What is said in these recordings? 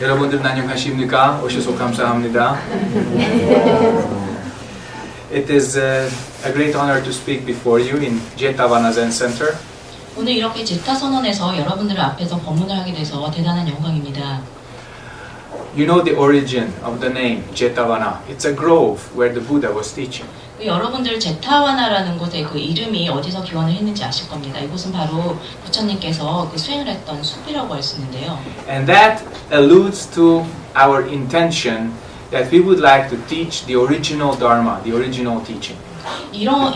여러분들은 안녕하십니까? 오셔서 감사합니다. It is a great honor to speak before you in Jetavana Zen Center. 오늘 이렇게 제타 선언에서 여러분들 앞에서 법문을 하게 돼서 대단한 영광입니다. You know the origin of the name Jetavana. It's a grove where the Buddha was teaching. 여러분들 제타와나라는 곳의 그 이름이 어디서 기원을 했는지 아실 겁니다. 이곳은 바로 부처님께서 그 수행을 했던 숲이라고 할 수 있는데요. And that alludes to our intention that we would like to teach the original Dharma, the original teaching.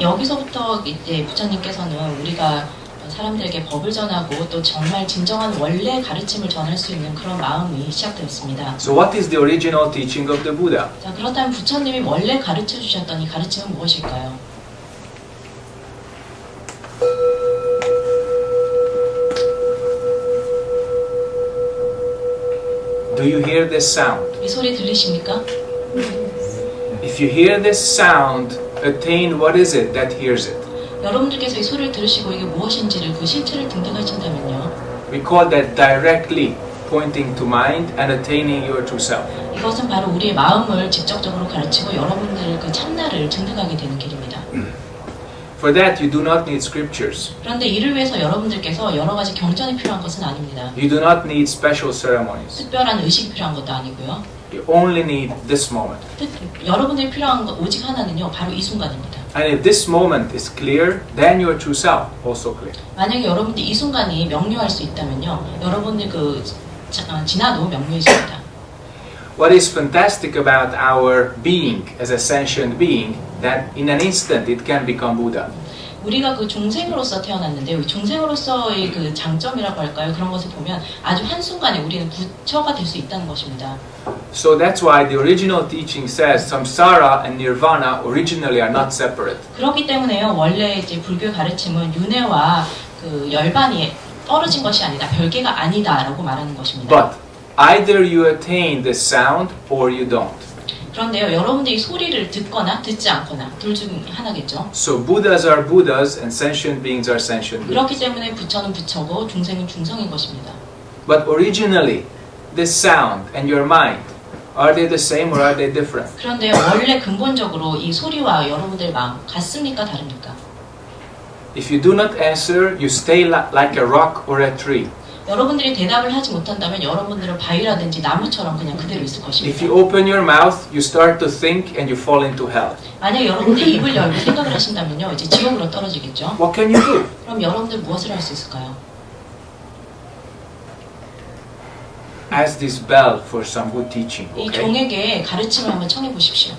여기서부터 이제 부처님께서는 우리가 사람들에게 법을 전하고 또 정말 진정한 원래 가르침을 전할 수 있는 그런 마음이 시작되었습니다. So what is the original teaching of the Buddha? 자, 그렇다면 부처님이 원래 가르쳐 주셨던 이 가르침은 무엇일까요? Do you hear this sound? 이 소리 들리십니까? If you hear this sound, attain what is it that hears it? 여러분들께서 이 소리를 들으시고 이게 무엇인지를 그 실체를 등등하신다면요. We call that directly pointing to mind and attaining your true self. 이것은 바로 우리의 마음을 직접적으로 가르치고 여러분들 그 참나를 증득하게 되는 길입니다. For that, you do not need scriptures. 그런데 이를 위해서 여러분들께서 여러 가지 경전이 필요한 것은 아닙니다. You do not need special ceremonies. 특별한 의식이 필요한 것도 아니고요. You only need this moment. 여러분들이 필요한 것 오직 하나는요, 바로 이 순간입니다. And if this moment is clear, then your true self also clear. 만약에 여러분들 이 순간이 명료할 수 있다면요, 여러분들 그 진화도 명료해집니다. What is fantastic about our being as a sentient being, that in an instant it can become Buddha. 우리가 그 중생으로서 태어났는데 중생으로서의 그 장점이라고 할까요? 그런 것을 보면 아주 한순간에 우리는 부처가 될 수 있다는 것입니다. So that's why the original teaching says samsara and nirvana originally are not separate. 그렇기 때문에요. 원래 이제 불교 가르침은 윤회와 그 열반이 떨어진 것이 아니다. 별개가 아니다라고 말하는 것입니다. But either you attain the sound or you don't. 그런데요, 여러분들이 소리를 듣거나 듣지 않거나 둘 중 하나겠죠. So Buddhas are Buddhas and sentient beings are sentient beings. 그렇기 때문에 부처는 부처고 중생은 중성인 것입니다. But originally, this sound and your mind, are they the same or are they different? 그런데 원래 근본적으로 이 소리와 여러분들의 마음 같습니까? 다릅니까? If you do not answer, you stay like a rock or a tree. 여러분들이 대답을 하지 못한다면 여러분들은 바위라든지 나무처럼 그냥 그대로 있을 것입니다. If you open your mouth, you start to think and you fall into hell. 만약 여러분들이 입을 열고 생각을 하신다면요, 이제 지옥으로 떨어지겠죠. What can you do? 그럼 여러분들 무엇을 할 수 있을까요? Ask this bell for some good teaching. 이 Okay? 종에게 가르침을 한번 청해 보십시오.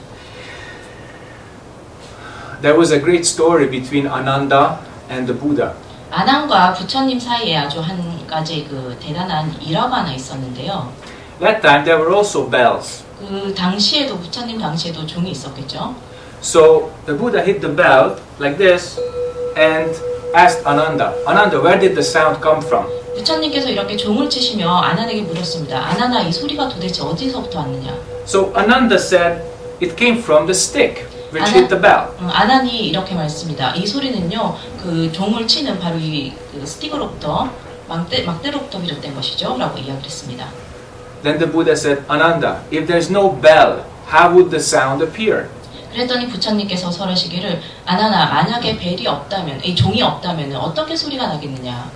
There was a great story between Ananda and the Buddha. 아난과 부처님 사이에 아주 한 가지 그 대단한 일화가 하나 있었는데요. That time there were also bells. 그 당시에도 부처님 당시에도 종이 있었겠죠. So the Buddha hit the bell like this and asked Ananda, Ananda, where did the sound come from? 부처님께서 이렇게 종을 치시며 아난에게 물었습니다. 아난아, 이 소리가 도대체 어디서부터 왔느냐? So Ananda said, it came from the stick which hit the bell. 아난이 이렇게 말했습니다. 이 소리는요, 그 종을 치는 바로 이 그 스틱으로부터 막대로부터 비롯된 것이죠, 라고 이야기를 했습니다. Then the Buddha said, Ananda, if there's no bell, how would the sound appear? 그랬더니 부처님께서 설하시기를, 아난아, 만약에 벨이 없다면, 이 종이 없다면 어떻게 소리가 나겠느냐?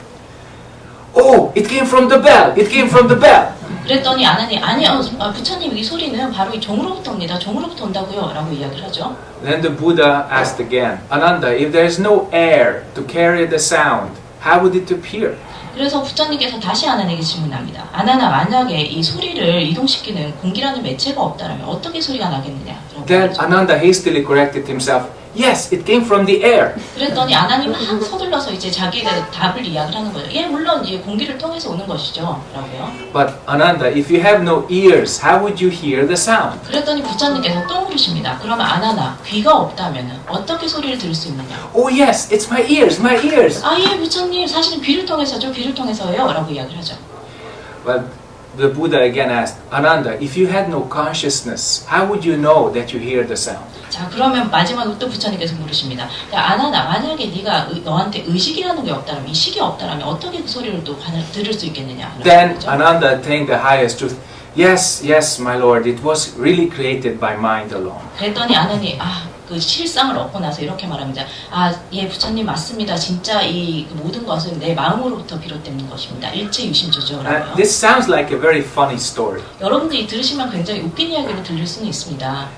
Oh, it came from the bell. It came from the bell. 그랬더니 아난이, 아니요, 부처님, 이 소리는 바로 이 종으로부터 옵니다. 종으로부터 온다고요, 라고 이야기를 하죠. Then the Buddha asked again, Ananda, if there's no air to carry the sound, how would it appear? 그래서 부처님께서 다시 아난에게 질문합니다. 아난아, 만약에 이 소리를 이동시키는 공기라는 매체가 없다면 어떻게 소리가 나겠느냐? Then Ananda hastily corrected himself. Yes, it came from the air. 그랬더니 아난이 막 서둘러서 이제 자기의 답을 이야기를 하는 거예요. 예, 물론 이제 공기를 통해서 오는 것이죠, 라고요. But Ananda, if you have no ears, how would you hear the sound? 그랬더니 부처님께서 또 물으십니다. 그러면 아난아, 귀가 없다면 어떻게 소리를 들을 수 있느냐? Oh yes, it's my ears, my ears. 아, 예, 부처님, 사실은 귀를 통해서죠, 귀를 통해서요, 라고 이야기를 하죠. Well, the Buddha again asked, Ananda, if you had no consciousness, how would you know that you hear the sound? 자, 그러면 마지막으로 또 부처님께서 물으십니다. 야, 아나나, 만약에 네가 너한테 의식이라는 게 없다면, 이 식이 없다면 어떻게 그 소리를 또 들을 수 있겠느냐? Then Ananda attained the highest truth. Yes, yes, my Lord, it was really created by mind alone. 그랬더니 아내니 그 실상을 얻고 나서 이렇게 말합니다. 예, 부처님 맞습니다. 진짜 그 모든 것은 내 마음으로부터 비롯된 것입니다. 일체 유심조조라고요. This sounds like a very funny story. 여러분들이 들으시면 굉장히 웃긴 이야기로 들릴 수는 있습니다.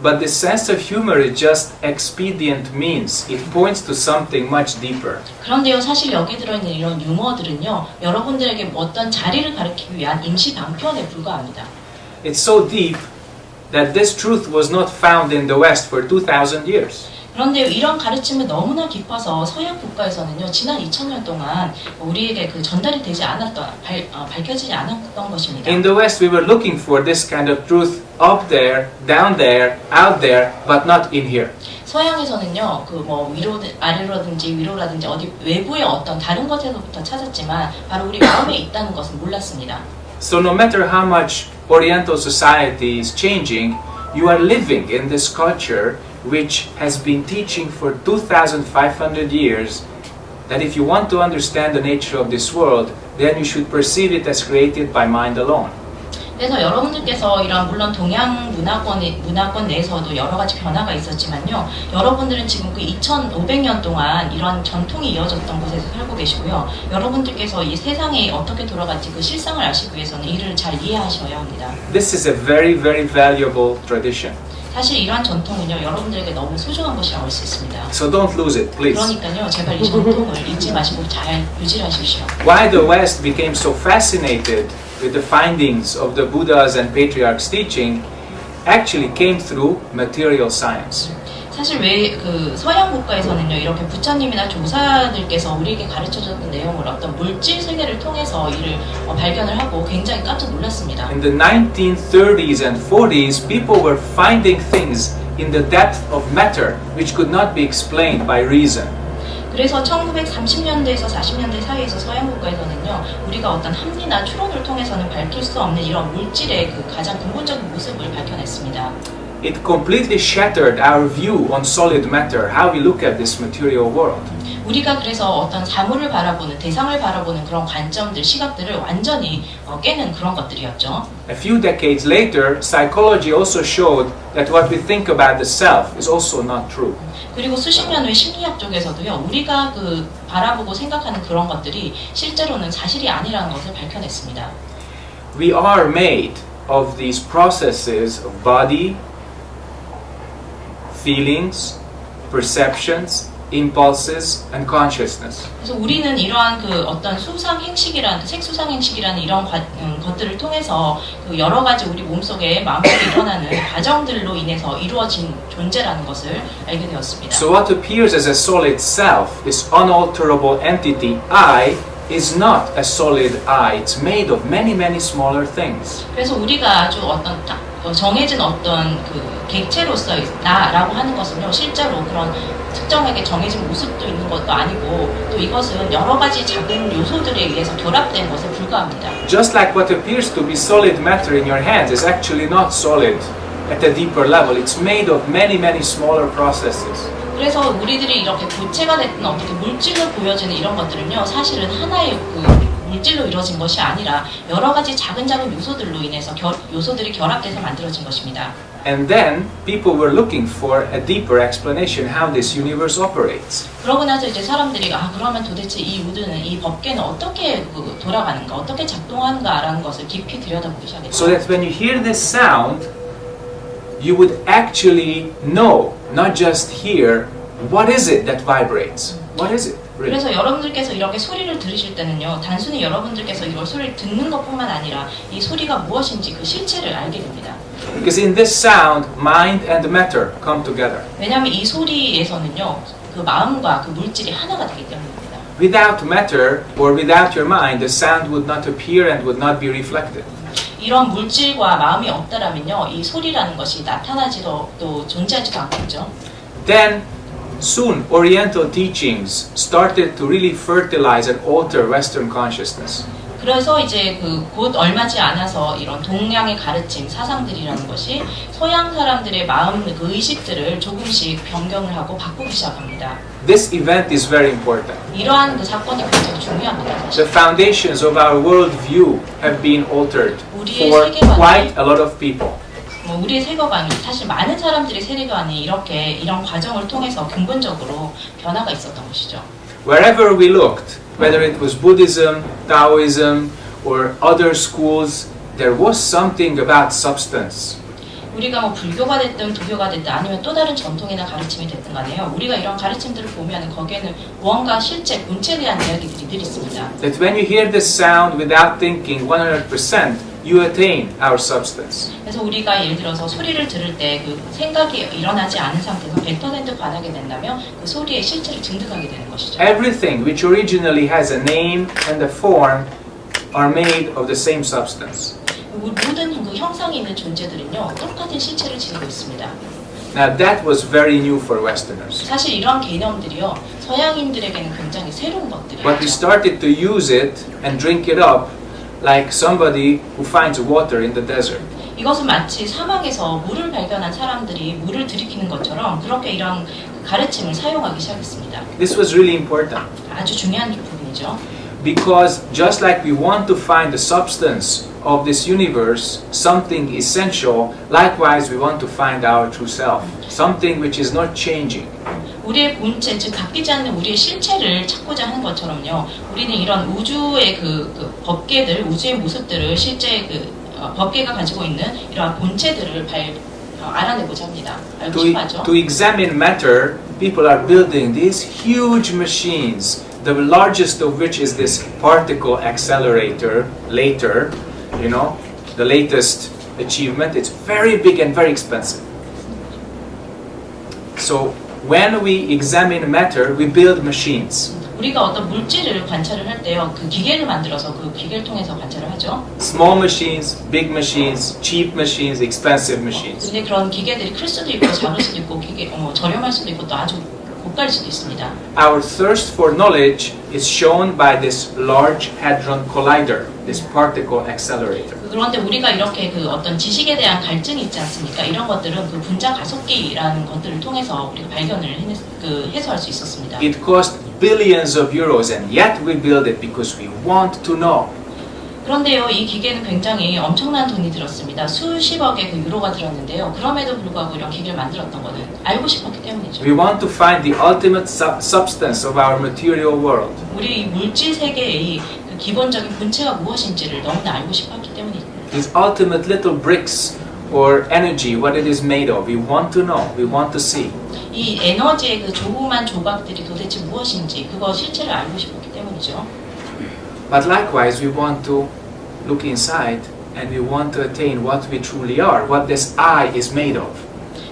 But the sense of humor is just expedient means. It points to something much deeper. 그런데요, 사실 여기 들어있는 이런 유머들은요, 여러분들에게 어떤 자리를 가리키기 위한 임시 방편에 불과합니다. It's so deep that this truth was not found in the West for 2,000 years. 그런데요, 이런 가르침은 너무나 깊어서 서양 국가에서는요, 지난 2000년 동안 우리에게 그 전달이 되지 않았던, 밝혀지지 않았던 것입니다. In the West, we were looking for this kind of truth up there, down there, out there, but not in here. 서양에서는요, 그 뭐 아래로든지 위로라든지 어디 외부의 어떤 다른 것에서부터 찾았지만 바로 우리 마음에 있다는 것은 몰랐습니다. So no matter how much Oriental society is changing, you are living in this culture which has been teaching for 2,500 years that if you want to understand the nature of this world, then you should perceive it as created by mind alone. 그래서 여러분들께서 이런 물론 동양 문화권 내에서도 여러 가지 변화가 있었지만요. 여러분들은 지금 그 2,500년 동안 이런 전통이 이어졌던 곳에서 살고 계시고요. 여러분들께서 이 세상이 어떻게 돌아갈지 그 실상을 아시기 위해서는 이를 잘 이해하셔야 합니다. This is a very, very valuable tradition. 사실 이러한 전통은요. 여러분들에게 너무 소중한 것이라고 할 수 있습니다. So don't lose it, please. 그러니까요. 제발 이 전통을 잊지 마시고 잘 유지하십시오. Why the West became so fascinated with the findings of the Buddhas and patriarchs' teaching actually came through material science. 사실 왜 그 서양 국가에서는요 이렇게 부처님이나 조사들께서 우리에게 가르쳐줬던 내용을 어떤 물질 세계를 통해서 이를 발견을 하고 굉장히 깜짝 놀랐습니다. In the 1930s and 40s, people were finding things in the depth of matter which could not be explained by reason. 그래서 1930년대에서 40년대 사이에서 서양 국가에서는요 우리가 어떤 합리나 추론을 통해서는 밝힐 수 없는 이런 물질의 그 가장 근본적인 모습을 밝혀냈습니다. It completely shattered our view on solid matter, how we look at this material world. 우리가 그래서 어떤 사물을 바라보는, 대상을 바라보는 그런 관점들, 시각들을 완전히 깨는 그런 것들이었죠. A few decades later, psychology also showed that what we think about the self is also not true. 그리고 수십 년 후에 심리학 쪽에서도요, 우리가 그 바라보고 생각하는 그런 것들이 실제로는 사실이 아니라는 것을 밝혀냈습니다. We are made of these processes of body, feelings, perceptions, impulses, and consciousness. 그래서 우리는 이러한 그 어떤 색수상 행식이라는 이런 것들을 통해서 그 여러 가지 우리 몸속에 마음속에 일어나는 과정들로 인해서 이루어진 존재라는 것을 알게 되었습니다. So what appears as a solid self, this unalterable entity, I, is not a solid I. It's made of many, many smaller things. 그래서 우리가 아주 어떤 정해진 어떤 그 객체로서 나라고 하는 것은요 실제로 그런 특정하게 정해진 모습도 있는 것도 아니고 또 이것은 여러 가지 작은 요소들에 의해서 결합된 것에 불과합니다. Just like what appears to be solid matter in your hands is actually not solid at a deeper level. It's made of many, many smaller processes. 그래서 우리들이 이렇게 고체가 됐든 어떻게 물질로 보여지는 이런 것들은요 사실은 하나의 그 물질로 이루어진 것이 아니라 여러 가지 작은 요소들로 인해서 요소들이 결합돼서 만들어진 것입니다. And then people were looking for a deeper explanation how this universe operates. 그러고 나서 이제 사람들이 그러면 도대체 이 우주는 이 법계는 어떻게 돌아가는가, 어떻게 작동하는가라는 것을 깊이 들여다보기 시작했죠. So that when you hear this sound, you would actually know, not just hear, what is it that vibrates? What is it? Really? 그래서 여러분들께서 이렇게 소리를 들으실 때는요, 단순히 여러분들께서 이걸 소리를 듣는 것뿐만 아니라 이 소리가 무엇인지 그 실체를 알게 됩니다. Because in this sound, mind and matter come together. 왜냐하면 이 소리에서는요, 그 마음과 그 물질이 하나가 되기 때문입니다. Without matter or without your mind, the sound would not appear and would not be reflected. 이런 물질과 마음이 없다라면요, 이 소리라는 것이 나타나지도 또 존재하지도 않겠죠. Then, soon, Oriental teachings started to really fertilize and alter Western consciousness. 그래서 이제 곧 얼마지 않아서 이런 동양의 가르침, 사상들이라는 것이 서양 사람들의 마음, 그 의식들을 조금씩 변경을 하고 바꾸기 시작합니다. This event is very important. 이러한 그 사건이 굉장히 중요합니다. The foundations of our worldview have been altered. 우리의 for 세계관이 quite a lot of people. 우리의 세계관이 사실 많은 사람들의 세계관이 이렇게 이런 과정을 통해서 근본적으로 변화가 있었던 것이죠. Wherever we looked, whether it was Buddhism, Taoism, or other schools, there was something about substance. 우리가 뭐 불교가 됐든 도교가 됐든 아니면 또 다른 전통이나 가르침이 됐든 간에요. 우리가 이런 가르침들을 보면 거기에는 무언가 실제 본체에 대한 이야기들이 늘 있습니다. That when you hear this sound without thinking 100%, you attain our substance. 그래서 우리가 예를 들어서 소리를 들을 때 그 생각이 일어나지 않은 상태에서 100% 반하게 된다면 그 소리의 실체를 증득하게 되는 것이죠. Everything which originally has a name and a form are made of the same substance. 모든 그 형상이 있는 존재들은요 똑같은 실체를 지니고 있습니다. Now that was very new for Westerners. 사실 이런 개념들이요 서양인들에게는 굉장히 새로운 But we 것들이죠. started to use it and drink it up like somebody who finds water in the desert. 이것은 마치 사막에서 물을 발견한 사람들이 물을 들이키는 것처럼 그렇게 이런 가르침을 사용하기 시작했습니다. This was really important 아주 중요한 부분이죠. because just like we want to find the substance of this universe, something essential, likewise we want to find our true self, something which is not changing. 우리의 본체, 즉 바뀌지 않는 우리의 실체를 찾고자 하는 것처럼요. 우리는 이런 우주의 그 법계들, 우주의 모습들을 실제 법계가 가지고 있는 이러한 본체들을 알아내고자 합니다. 알고 싶어하죠. To examine matter, people are building these huge machines, the largest of which is this particle accelerator, later, you know, the latest achievement. It's very big and very expensive. So when we examine matter, we build machines. 우리가 어떤 물질을 관찰을 할 때요, 그 기계를 만들어서 그 기계를 통해서 관찰을 하죠. Small machines, big machines, cheap machines, expensive machines. 근데 그런 기계들이 클 수도 있고 작을 수도 있고 저렴할 수도 있고 또 아주 고가일 수도 있습니다. Our thirst for knowledge is shown by this Large Hadron Collider, this particle accelerator. 그런데 우리가 이렇게 그 어떤 지식에 대한 갈증이 있지 않습니까? 이런 것들은 그 분자 가속기라는 것들을 통해서 우리가 발견을 해소할 수 있었습니다. It cost billions of euros and yet we build it because we want to know. 그런데요, 이 기계는 굉장히 엄청난 돈이 들었습니다. 수십억의 그 유로가 들었는데요. 그럼에도 불구하고 이런 기계를 만들었던 것은 알고 싶었기 때문이죠. We want to find the ultimate substance of our material world. 우리 이 물질 세계의 그 기본적인 본체가 무엇인지를 너무나 알고 싶었기 때문입니다. These ultimate little bricks or energy, what it is made of. We want to know, we want to see. 이 에너지의 그 조그만 조각들이 도대체 무엇인지 그거 실체를 알고 싶었기 때문이죠. But likewise, we want to look inside and we want to attain what we truly are, what this I is made of.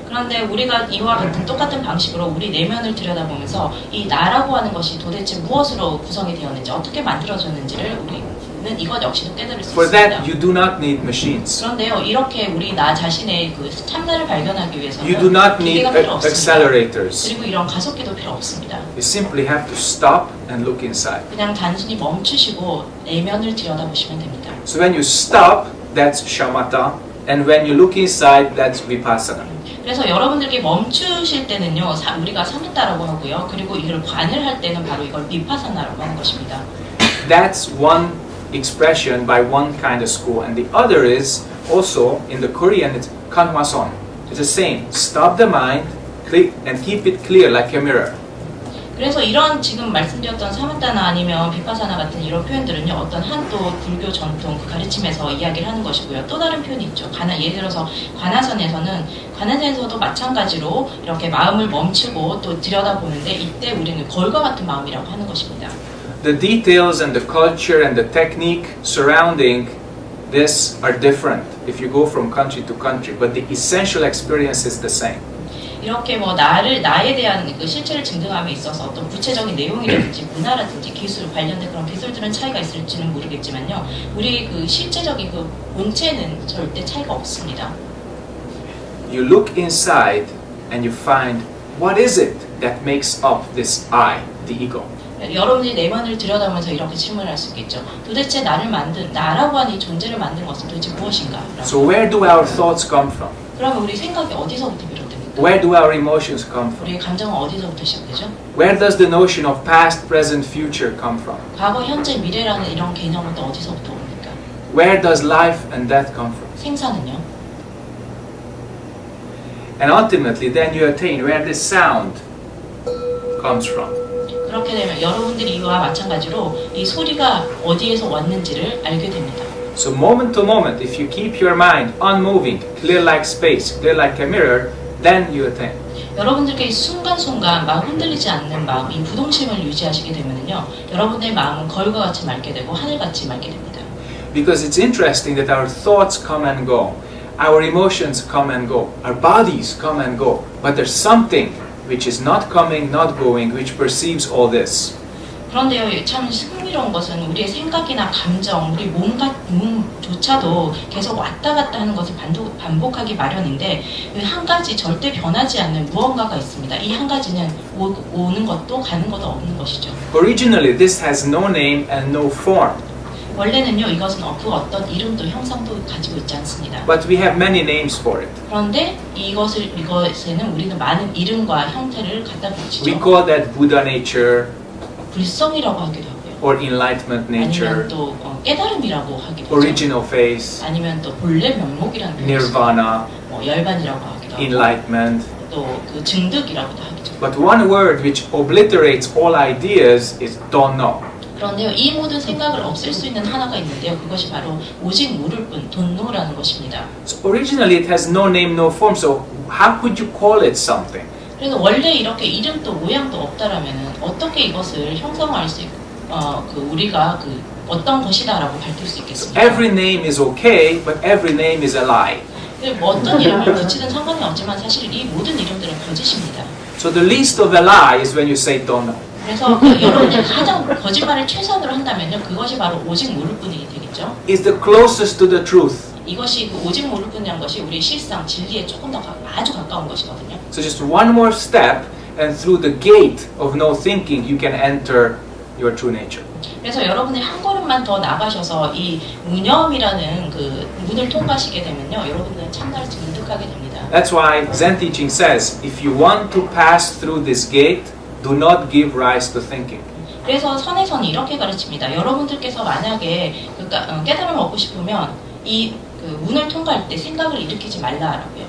그런데 우리가 이와 같은 똑같은 방식으로 우리 내면을 들여다보면서 이 나라고 하는 것이 도대체 무엇으로 구성이 되었는지 어떻게 만들어졌는지를 우리는 이것 역시도 깨달을 수 For that, 있습니다. you do not need machines. 그런데요, 이렇게 우리 나 자신의 그 참나를 발견하기 위해서는 You do not need 기계가 필요 없습니다. accelerators. 그리고 이런 가속기도 필요 없습니다. You simply have to stop and look inside. 그냥 단순히 멈추시고 내면을 들여다보시면 됩니다. So when you stop, that's shamatha, and when you look inside, that's vipassana. 그래서 여러분들께 멈추실 때는요, 우리가 사뭇다라고 하고요. 그리고 이걸 관을 할 때는 바로 이걸 비파사나라고 하는 것입니다. That's one expression by one kind of school, and the other is also in the Korean. It's kanhwason. It's the same. Stop the mind, and keep it clear like a mirror. 그래서 이런 지금 말씀드렸던 사뭇다나 아니면 비파사나 같은 이런 표현들은요, 어떤 한또 불교 전통 그 가르침에서 이야기를 하는 것이고요. 또 다른 표현이 있죠. 예를 들어서 관한선에서도 마찬가지로 이렇게 마음을 멈추고 또 들여다보는데 이때 우리는 거울과 같은 마음이라고 하는 것입니다. The details and the culture and the technique surrounding this are different if you go from country to country, but the essential experience is the same. 이렇게 뭐 나에 대한 그 실체를 증명함에 있어서 어떤 구체적인 내용이라든지 문화라든지 기술 관련된 그런 기술들은 차이가 있을지는 모르겠지만요, 우리 그 실제적인 그 본체는 절대 차이가 없습니다. You look inside and you find what is it that makes up this I, the ego. 여러분이 내면을 들여다보면서 이렇게 질문할 수 있겠죠. 도대체 나라고 하는 이 존재를 만든 것은 도대체 무엇인가? So where do our thoughts come from? 그러면 우리 생각이 어디서부터 비롯됩니까? Where do our emotions come from? 우리의 감정은 어디서부터 시작되죠? Where does the notion of past, present, future come from? 과거, 현재, 미래라는 이런 개념은 또 어디서부터 옵니까? Where does life and death come from? 생사는요? And ultimately, then you attain where this sound comes from. 그렇게 되면 여러분들이 이와 마찬가지로 이 소리가 어디에서 왔는지를 알게 됩니다. So moment to moment, if you keep your mind unmoving, clear like space, clear like a mirror, then you attain. 여러분들께 이 순간순간 마음 흔들리지 않는 마음, 이 부동심을 유지하시게 되면요, 여러분들의 마음은 거울과 같이 맑게 되고 하늘같이 맑게 됩니다. Because it's interesting that our thoughts come and go, our emotions come and go, our bodies come and go, but there's something which is not coming, not going, which perceives all this. 그런데요, 참 흥미로운 것은 우리의 생각이나 감정, 우리 몸조차도 계속 왔다 갔다 하는 것을 반복하기 마련인데 한 가지 절대 변하지 않는 무언가가 있습니다. 이 한 가지는 오는 것도 가는 것도 없는 것이죠. Originally, this has no name and no form. 원래는요, 이것은 그 어떤 이름도 형상도 가지고 있지 않습니다. But we have many names for it. 그런데 이것에는 우리는 많은 이름과 형태를 갖다 We 붙이죠. call that Buddha nature 불성이라고 하기도 하고요. or enlightenment nature, 아니면 또 깨달음이라고 하기도 하죠. original face, 아니면 또 본래 면목이라는 표현이 있어요. nirvana, 열반이라고 하기도 하고 enlightenment. 또 그 증득이라고도 하죠. But one word which obliterates all ideas is don't know. 그런데요, 이 모든 생각을 없앨 수 있는 하나가 있는데요. 그것이 바로 오직 모를 뿐, 돈노라는 것입니다. So originally it has no name, no form. So how could you call it something? 그래서 원래 이렇게 이름도 모양도 없다라면은 어떻게 이것을 형성할 수 있고, 우리가 어떤 것이다라고 밝힐 수 있겠습니까? Every name is okay, but every name is a lie. 뭐 어떤 이름을 붙이든 상관이 없지만 사실 이 모든 이름들은 거짓입니다. So the least of a lie is when you say don't know. 그래서 여러분들이 가장 거짓말을 최선으로 한다면요, 그것이 바로 오직 모를 뿐이 되겠죠. It's the closest to the truth. 이것이 오직 모를 뿐이라는 것이 우리 실상 진리에 조금 더 아주 가까운 것이거든요. So just one more step, and through the gate of no thinking, you can enter your true nature. 그래서 여러분이 한 걸음만 더 나가셔서 이 무념이라는 그 문을 통과하시게 되면요, 여러분들은 참나를 증득하게 됩니다. That's why Zen teaching says, if you want to pass through this gate, do not give rise to thinking. 그래서 선에서는 이렇게 가르칩니다. 여러분들께서 만약에 깨달음을 얻고 싶으면 이 문을 통과할 때 생각을 일으키지 말라라고요.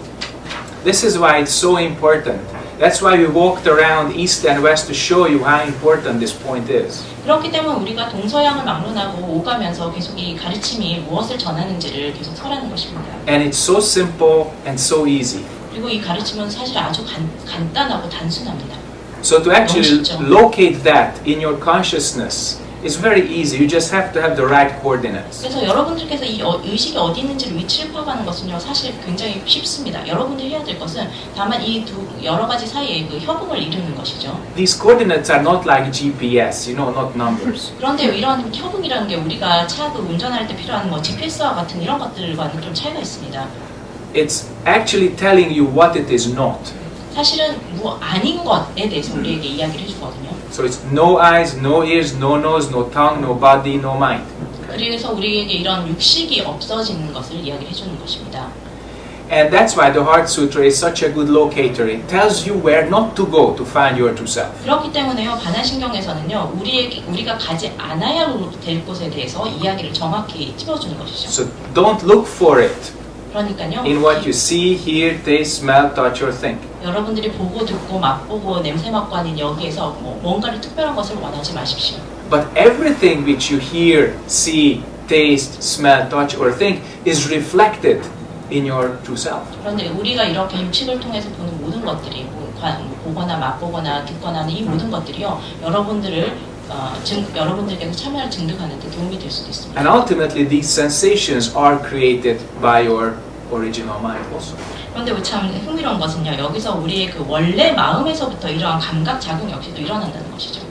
This is why it's so important. That's why we walked around east and west to show you how important this point is. 그렇기 때문에 우리가 동서양을 막론하고 오가면서 계속 이 가르침이 무엇을 전하는지를 계속 설하는 것입니다. And it's so simple and so easy. 그리고 이 가르침은 사실 아주 간단하고 단순합니다. So to actually 멋있죠. locate that in your consciousness is very easy. You just have to have the right coordinates. 그래서 여러분들께서 이 의식이 어디 있는지를 위치를 파악하는 것은요, 사실 굉장히 쉽습니다. 여러분들이 해야 될 것은 다만 이 두 여러 가지 사이에 그 협응을 이루는 것이죠. These coordinates are not like GPS, not numbers. 그런데 이런 협응이라는 게 우리가 차 운전할 때 필요한 GPS와 같은 이런 것들과는 좀 차이가 있습니다. It's actually telling you what it is not. 사실은 아닌 것에 대해서 우리에게 이야기를 해주거든요. So it's no eyes, no ears, no nose, no tongue, no body, no mind. 그래서 우리에게 이런 육식이 없어지는 것을 이야기를 해주는 것입니다. And that's why the Heart Sutra is such a good locator. It tells you where not to go to find your true self. 그렇기 때문에요, 반야신경에서는요, 우리가 가지 않아야 될 곳에 대해서 이야기를 정확히 찝어주는 것이죠. So don't look for it 그러니까요, in what you see, hear, taste, smell, touch, or think. 여러분들이 보고 듣고 맛보고 냄새 맡고 하는 여기에서 뭔가를 특별한 것을 원하지 마십시오. But everything which you hear, see, taste, smell, touch, or think is reflected in your true self. 그런데 우리가 이렇게 육식을 통해서 보는 모든 것들이 보거나 맛보거나 듣거나 하는 이 모든 것들이요, 여러분들께서 참여를 증득하는 데 도움이 될 수도 있습니다. And ultimately, these sensations are created by your original mind also. 그런데 참 흥미로운 것은요, 여기서 우리의 그 원래 마음에서부터 이러한 감각 작용 역시도 일어난다는 것이죠.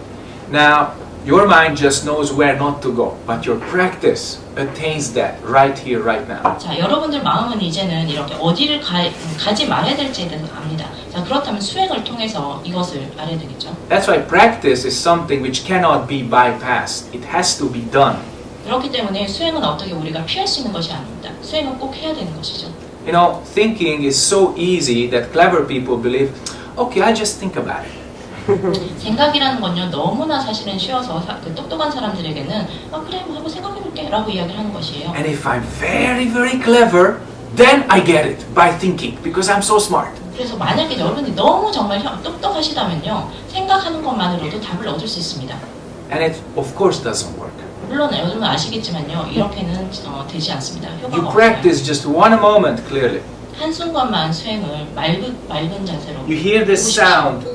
Now, your mind just knows where not to go, but your practice attains that right here, right now. 자, 여러분들 마음은 이제는 이렇게 어디를 가지 말아야 될지에 대해서 압니다. 자, 그렇다면 수행을 통해서 이것을 알아야 되겠죠. That's why practice is something which cannot be bypassed. It has to be done. 그렇기 때문에 수행은 어떻게 우리가 피할 수 있는 것이 아닙니다. 수행은 꼭 해야 되는 것이죠. Thinking is so easy that clever people believe, okay, I'll just think about it. 생각이라는 건요 너무나 사실은 쉬워서 그 똑똑한 사람들에게는 그래 뭐 한번 생각해볼게 라고 이야기를 하는 것이에요. And if I'm very, very clever, then I get it by thinking because I'm so smart. 그래서 만약에 여러분이 너무 정말 똑똑하시다면요 생각하는 것만으로도 답을 얻을 수 있습니다. And it, of course, doesn't work. 물론 여러분 아시겠지만요 이렇게는 되지 않습니다. 효과가 You 없어요. practice just one moment clearly. 한순간만 수행을 맑은 자세로 You hear this 해보십시오. sound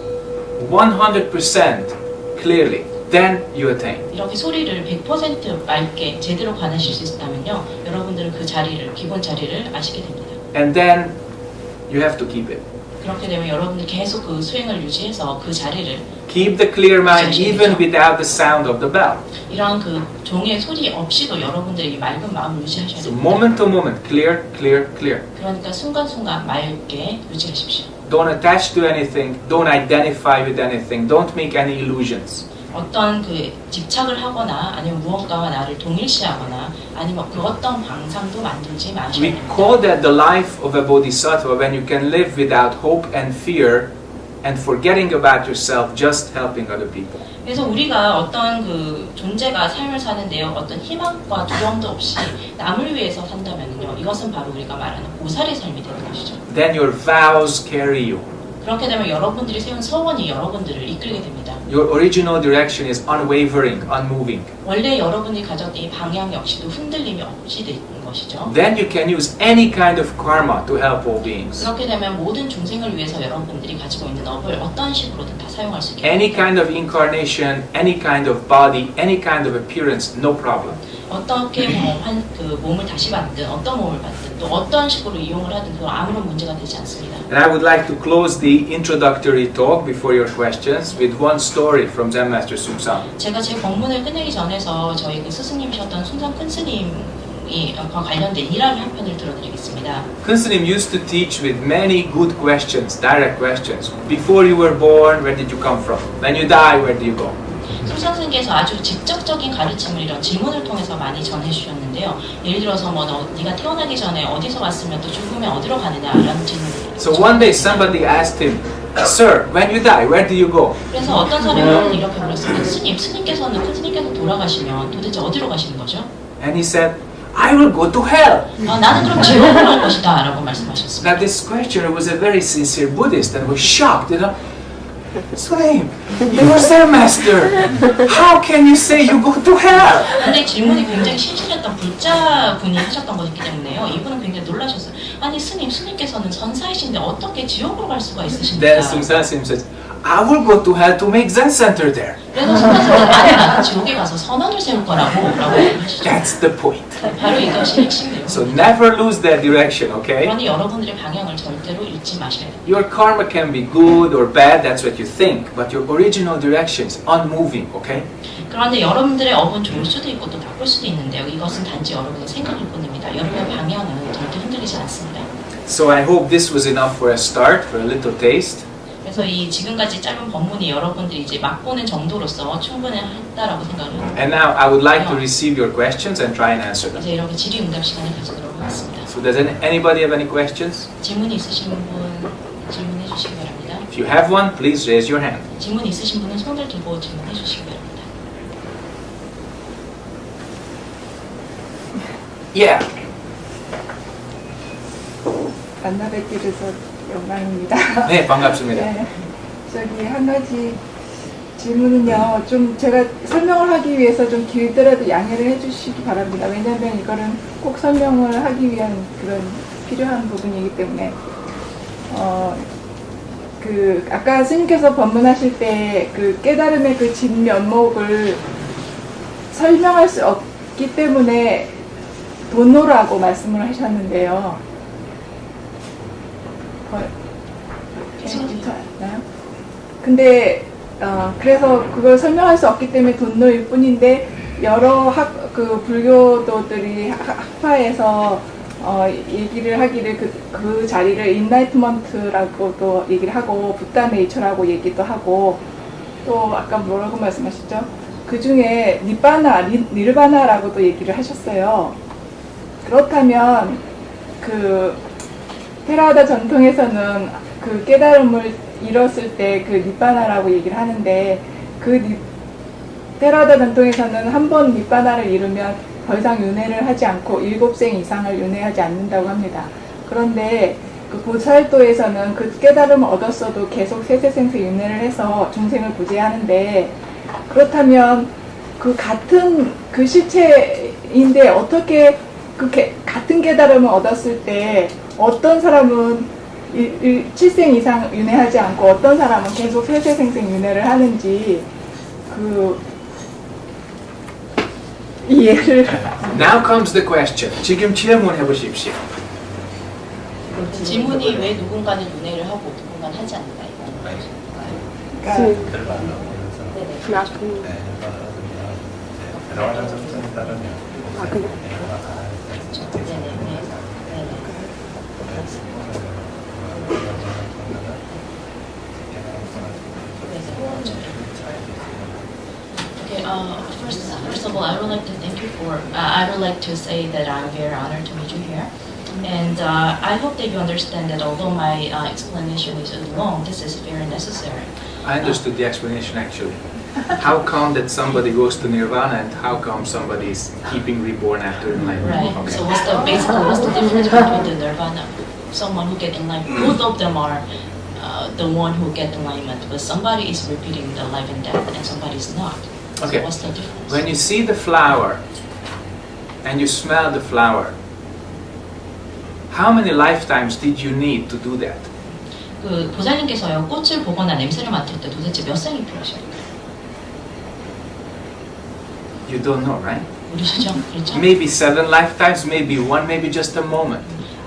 100% clearly. Then you attain. 이렇게 소리를 100% 맑게 제대로 관하실 수 있다면요 여러분들은 그 자리를 기본 자리를 아시게 됩니다. And then you have to keep it. 그렇게 되면 여러분들 계속 그 수행을 유지해서 그 자리를 Keep the clear mind even without the sound of the bell. 이런 그 종의 소리 없이도 여러분들이 이 맑은 마음을 유지하셔야 So 됩니다. moment to moment, clear, clear, clear. 그러니까 순간순간 맑게 유지하십시오. Don't attach to anything. Don't identify with anything. Don't make any illusions. 어떤 그 집착을 하거나 아니면 무언가와 나를 동일시하거나 아니면 그 어떤 방상도 만들지 마셔야 We 됩니다. call that the life of a bodhisattva when you can live without hope and fear and forgetting about yourself, just helping other people. 그래서 우리가 어떤 그 존재가 삶을 사는데요 어떤 희망과 두려움도 없이 남을 위해서 산다면요 이것은 바로 우리가 말하는 보살의 삶이 되는 것이죠. Then your vows carry you. 그렇게 되면 여러분들이 세운 서원이 여러분들을 이끌게 됩니다. Your original direction is unwavering, unmoving. 원래 여러분이 가졌던 이 방향 역시도 흔들림이 없이 되는 것이죠. Then you can use any kind of karma to help all beings. 그렇게 되면 모든 중생을 위해서 여러분들이 가지고 있는 업을 어떤 식으로든 다 사용할 수 있게 Any 됩니다. kind of incarnation, any kind of body, any kind of appearance, no problem. 어떻게 그 몸을 다시 받든 어떤 몸을 받든 또 어떤 식으로 이용을 하든 그 아무런 문제가 되지 않습니다. And I would like to close the introductory talk before your questions with one story from Zen Master Sungsang. 제가 제 법문을 끝내기 전에서 저희 그 스승님이셨던 순상 큰 스님이 관련된 일화를 한 편을 들어드리겠습니다. Kunsanim used to teach with many good questions, direct questions. Before you were born, where did you come from? When you die, where do you go? 송상스님께서 아주 직접적인 가르침을 이런 질문을 통해서 많이 전해주셨는데요. 예를 들어서 뭐 네가 태어나기 전에 어디서 왔으면 또 죽으면 어디로 가느냐라는 질문을. So one day somebody asked him, Sir, when you die, where do you go? 그래서 어떤 사람은 이렇게 물었습니다. 스님께서는 큰 스님께서 돌아가시면 도대체 어디로 가시는 거죠? And he said, I will go to hell. 나는 그럼 지옥으로 갈 것이다 라고 말씀하셨습니다. Now this questioner was a very sincere Buddhist and was shocked, you know. Swami, you are Zen master. How can you say you go to hell? 근데 질문이 굉장히 신실했던 불자분이 하셨던 것이기 때문에요. 이분은 굉장히 놀라셨어요. 아니 스님께서는 선사이신데 어떻게 지옥으로 갈 수가 있으십니까? Then Sungsang Sim says, I will go to hell to make Zen center there. 그래서 송상스님은 아니 나는 지옥에 가서 선언을 세울 거라고 라고 하시죠. That's the point. 바로 이것이 핵심이에요. So never lose that direction, okay? 그러니 여러분들의 방향을 절대로 잃지 마셔야 돼요. Your karma can be good or bad, that's what you think, but your original direction is unmoving, okay? 그런데 여러분들의 업은 좋을 수도 있고 또 나쁠 수도 있는데요. 이것은 단지 여러분의 생각일 뿐입니다. 여러분의 방향은 절대 흔들리지 않습니다. So I hope this was enough for a start, for a little taste. 그래서 이 지금까지 짧은 법문이 여러분들이 이제 맛보는 정도로서 충분했다라고 생각을 합니다. And now I would like to receive your questions and try and answer them. 이제 이렇게 질의응답 시간을 가지도록 하겠습니다. So does anybody have any questions? 질문이 있으신 분 질문해 주시기 바랍니다. If you have one, please raise your hand. 질문 있으신 분은 손을 들고 질문해 주시기 바랍니다. Yeah. 만나 뵙게 돼서 영광입니다. 네, 반갑습니다. 네, 저기 한 가지 질문은요. 좀 제가 설명을 하기 위해서 좀 길더라도 양해를 해주시기 바랍니다. 왜냐하면 이거는 꼭 설명을 하기 위한 그런 필요한 부분이기 때문에 그 아까 스님께서 법문하실 때 그 깨달음의 그 진면목을 설명할 수 없기 때문에 돈노라고 말씀을 하셨는데요. 괜찮나요? 근데 그래서 그걸 설명할 수 없기 때문에 돈노일 뿐인데 여러 그 불교도들이 학파에서 얘기를 하기를 그 자리를 인라이트먼트라고도 얘기를 하고 부다 네이처라고 얘기도 하고 또 아까 뭐라고 말씀하셨죠? 그 중에 니르바나라고도 얘기를 하셨어요. 그렇다면 그 테라와다 전통에서는 그 깨달음을 이뤘을 때 그 니바나라고 얘기를 하는데 그 테라다 전통에서는 한 번 니바나를 이루면 더 이상 윤회를 하지 않고 7생 이상을 윤회하지 않는다고 합니다. 그런데 그 보살도에서는 그 깨달음을 얻었어도 계속 세세생세 윤회를 해서 중생을 구제하는데 그렇다면 그 같은 그 실체인데 어떻게 같은 깨달음을 얻었을 때 어떤 사람은 7생 이상 윤회하지 않고 어떤 사람은 계속 세세생생 윤회를 하는지 그 이해를 Now comes the question. 지금 질문해 보십시오. 질문이 왜 누군가는 윤회를 하고 누군가는 하지 않는가 이거. 그러니까 First of all, I would like to thank you for. I would like to say that I'm very honored to meet you here, and I hope that you understand that although my explanation is long, this is very necessary. I understood the explanation actually. How come that somebody goes to nirvana and how come somebody is keeping reborn after enlightenment? Right. Okay. So what's the difference between the nirvana? Someone who get enlightenment. Both of them are the one who get enlightenment, but somebody is repeating the life and death, and somebody is not. Okay. So what's the difference? When you see the flower and you smell the flower, how many lifetimes did you need to do that? 그 보살님께서요 꽃을 보거나 냄새를 맡을 때 도대체 몇 생이 필요하셔요? You don't know, right? 모르시죠? 그렇죠? Maybe 7 lifetimes, maybe 1, maybe just a moment.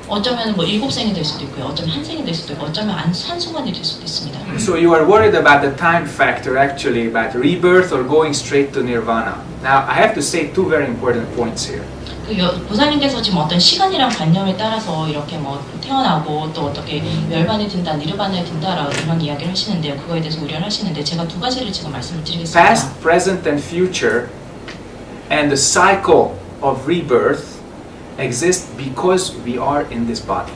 어쩌면 뭐 7생이 될 수도 있고요. 어쩌면 1생이 될 수도 있고, 어쩌면 한순간이 될 수도 있습니다. So you are worried about the time factor actually, about rebirth or going straight to nirvana. Now I have to say 2 very important points here. 보살님께서 지금 어떤 시간이란 관념에 따라서 이렇게 뭐 태어나고 또 어떻게 멸반에 든다, 니르바나에 든다라고 이런 이야기를 하시는데요. 그거에 대해서 우려를 하시는데 제가 2가지를 지금 말씀을 드리겠습니다. Past, present and future and the cycle of rebirth exist because we are in this body.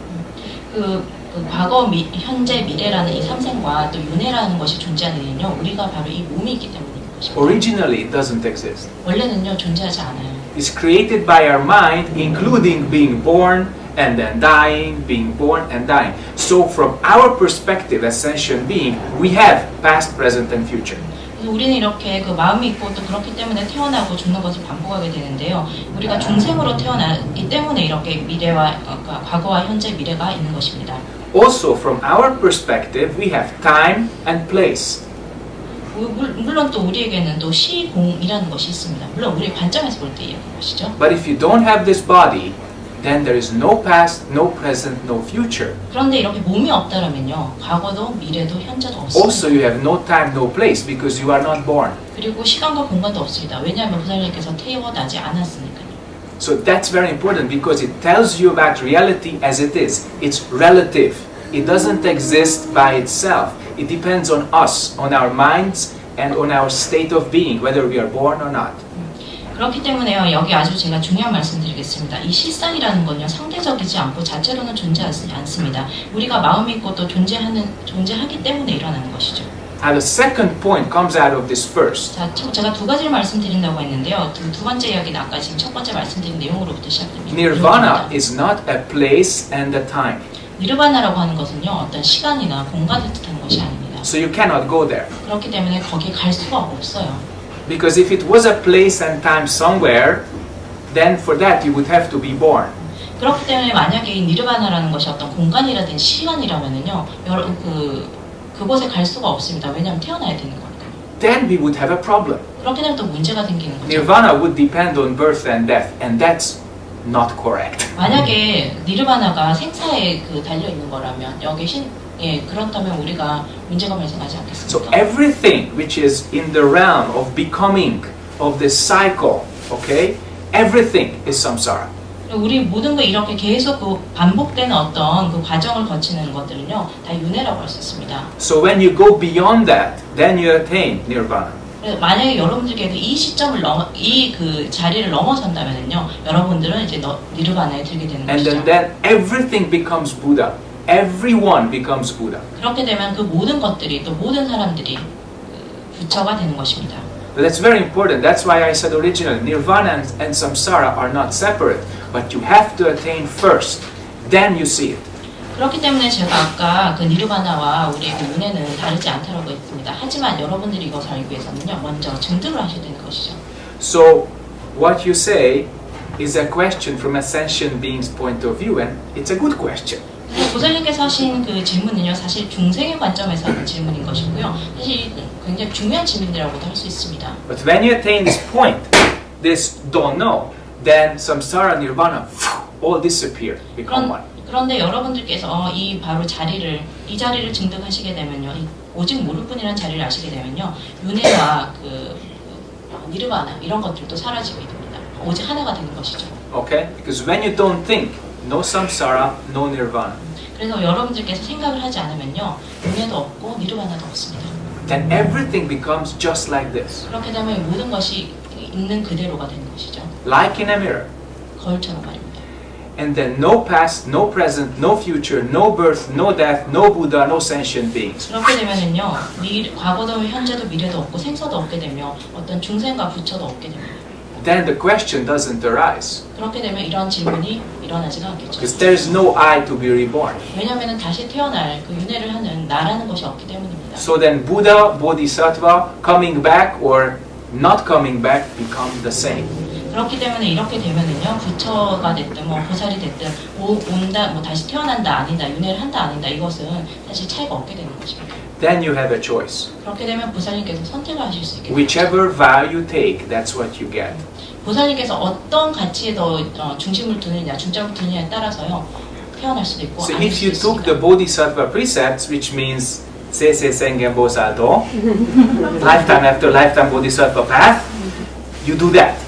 그 과거, 현재, 미래라는 이 3생과 또 윤회라는 것이 존재하는 이유는요. 우리가 바로 이 몸이 있기 때문인 것입니다. Originally it doesn't exist. 원래는요. 존재하지 않아요. It's created by our mind, including being born and then dying, being born and dying. So from our perspective as sentient being, we have past, present and future. 그래서 우리는 이렇게 그 마음이 있고 또 그렇기 때문에 태어나고 죽는 것을 반복하게 되는데요. 우리가 중생으로 태어나기 때문에 이렇게 미래와 과거와 현재 미래가 있는 것입니다. Also from our perspective, we have time and place. 물론 또 우리에게는 또 시공이라는 것이 있습니다. 물론 우리 관점에서 볼 때 이야기하는 것이죠. But if you don't have this body, then there is no past, no present, no future. 그런데 이렇게 몸이 없다라면요. 과거도 미래도 현재도 Also, 없습니다. you have no time, no place because you are not born. 그리고 시간과 공간도 없습니다. 왜냐하면 보살님께서 태어나지 않았으니까요. So that's very important because it tells you about reality as it is. It's relative. It doesn't exist by itself. It depends on us, on our minds, and on our state of being, whether we are born or not. 그렇기 때문에요. 여기 아주 제가 중요한 말씀드리겠습니다. 이 실상이라는 건요. 상대적이지 않고 자체로는 존재하지 않습니다. 우리가 마음이 있고 또 존재하기 때문에 일어나는 것이죠. And the second point comes out of this first. 자, 제가 2가지를 말씀드린다고 했는데요. 두 번째 이야기는 아까 지금 첫 번째 말씀드린 내용으로부터 시작됩니다. Nirvana is not a place and a time. 니르바나라고 하는 것은요. 어떤 시간이나 공간을 뜻하는 것이 아닙니다. So you cannot go there. 그렇기 때문에 거기에 갈 수가 없어요. Because if it was a place and time somewhere, then for that you would have to be born. 그렇기 때문에 만약에 이 니르바나라는 것이 어떤 공간이라든지 시간이라면은요. 그곳에 갈 수가 없습니다. 왜냐하면 태어나야 되는 거니까요. Then we would have a problem. 그렇게 되면 또 문제가 생기는 거죠. Nirvana would depend on birth and death, and that's not correct. 만약에 니르바나가 생사에 달려 있는 거라면 여기 그렇다면 우리가 문제가 발생하지 So 않겠습니까? everything which is in the realm of becoming, of this cycle, okay, everything is samsara. 우리 모든 거 이렇게 계속 반복되는 어떤 그 과정을 거치는 것들은요 다 윤회라고 할 수 있습니다. So when you go beyond that, then you attain nirvana. 만약에 여러분들께서 이 시점을 이 자리를 넘어선다면요 여러분들은 이제 니르바나에 들게 되는 And 것이죠. then everything becomes Buddha. everyone becomes Buddha. 그렇게 되면 그 모든 것들이 또 모든 사람들이 부처가 되는 것입니다. But that's very important. That's why I said originally, Nirvana and Samsara are not separate, but you have to attain first, then you see it. 그렇기 때문에 제가 아까 그 니르바나와 우리의 그 은혜는 다르지 않다고 했습니다. 하지만 여러분들이 이것을 알기 위해서는요, 먼저 증득을 하셔야 되는 것이죠. So, what you say is a question from a sentient being's point of view, and it's a good question. 보살님께서 하신 그 질문은요, 사실 중생의 관점에서 하는 질문인 것이고요. 사실 굉장히 중요한 질문이라고도 할 수 있습니다. But when you attain this point, this don't know, then samsara, nirvana, all disappear, become one. 그런데 여러분들께서 이 바로 이 자리를 증득하시게 되면요, 오직 모를 뿐이라는 자리를 아시게 되면요, 윤회와 니르바나 이런 것들도 사라지게 됩니다. 오직 하나가 되는 것이죠. Okay? Because when you don't think, no samsara, no nirvana. 그래서 여러분들께서 생각을 하지 않으면요, 윤회도 없고 니르바나도 없습니다. Then everything becomes just like this. 그렇게 되면 모든 것이 있는 그대로가 되는 것이죠. Like in a mirror. 거울처럼 말입니다. And then no past, no present, no future, no birth, no death, no Buddha, no sentient beings. 그렇게 되면은요, 과거도 현재도 미래도 없고 생사도 없게 되며 어떤 중생과 부처도 없게 됩니다. Then the question doesn't arise. 그렇게 되면 이런 질문이 일어나지가 않겠죠. Because there is no I to be reborn. 왜냐하면 다시 태어날 그 윤회를 하는 나라는 것이 없기 때문입니다. So then Buddha, Bodhisattva, coming back or not coming back become the same. 그렇기 때문에 이렇게 되면은요, 부처가 됐든 뭐 보살이 됐든 온다 뭐 다시 태어난다 아니다 윤회를 한다 아니다 이것은 사실 차이가 없게 되는 것입니다. Then you have a choice. 그렇게 되면 보살님께서 선택을 하실 수 있게 됩니다. Whichever vow you take, that's what you get. 보살님께서 어떤 가치에 더 중심을 두느냐, 중점을 두느냐에 따라서요 태어날 수도 있고 So 아닐 if 수도 you took 있습니다. the Bodhisattva precepts, which means Sese Sengen Bosato, lifetime after lifetime Bodhisattva path, you do that.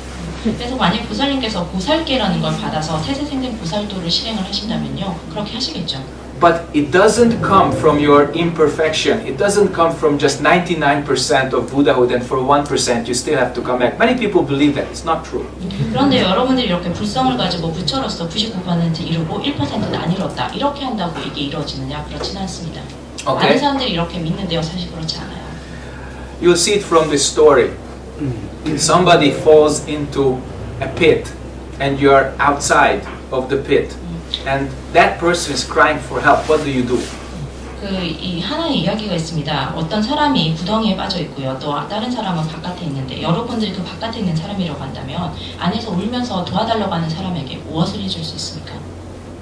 그래서 만약 보살님께서 보살계라는 걸 받아서 세세생생 보살도를 실행을 하신다면요, 그렇게 하시겠죠. But it doesn't come from your imperfection. It doesn't come from just 99% of Buddhahood and for 1% you still have to come back. Many people believe that. It's not true. 그런데 여러분들이 이렇게 불성을 가지고 부처로서 99% 이루고 1%는 안 이뤘다. 이렇게 한다고 이게 이루어지느냐? 그렇지는 않습니다. 많은 Okay? 사람들이 이렇게 믿는데요, 사실 그렇지 않아요. You'll see it from this story. Somebody falls into a pit and you're outside of the pit. And that person is crying for help. What do you do? 이 하나의 이야기가 있습니다. 어떤 사람이 구덩이에 빠져 있고요. 또 다른 사람은 바깥에 있는데 여러분들이 그 바깥에 있는 사람이라고 한다면 안에서 울면서 도와달라고 하는 사람에게 무엇을 해줄 수 있습니까?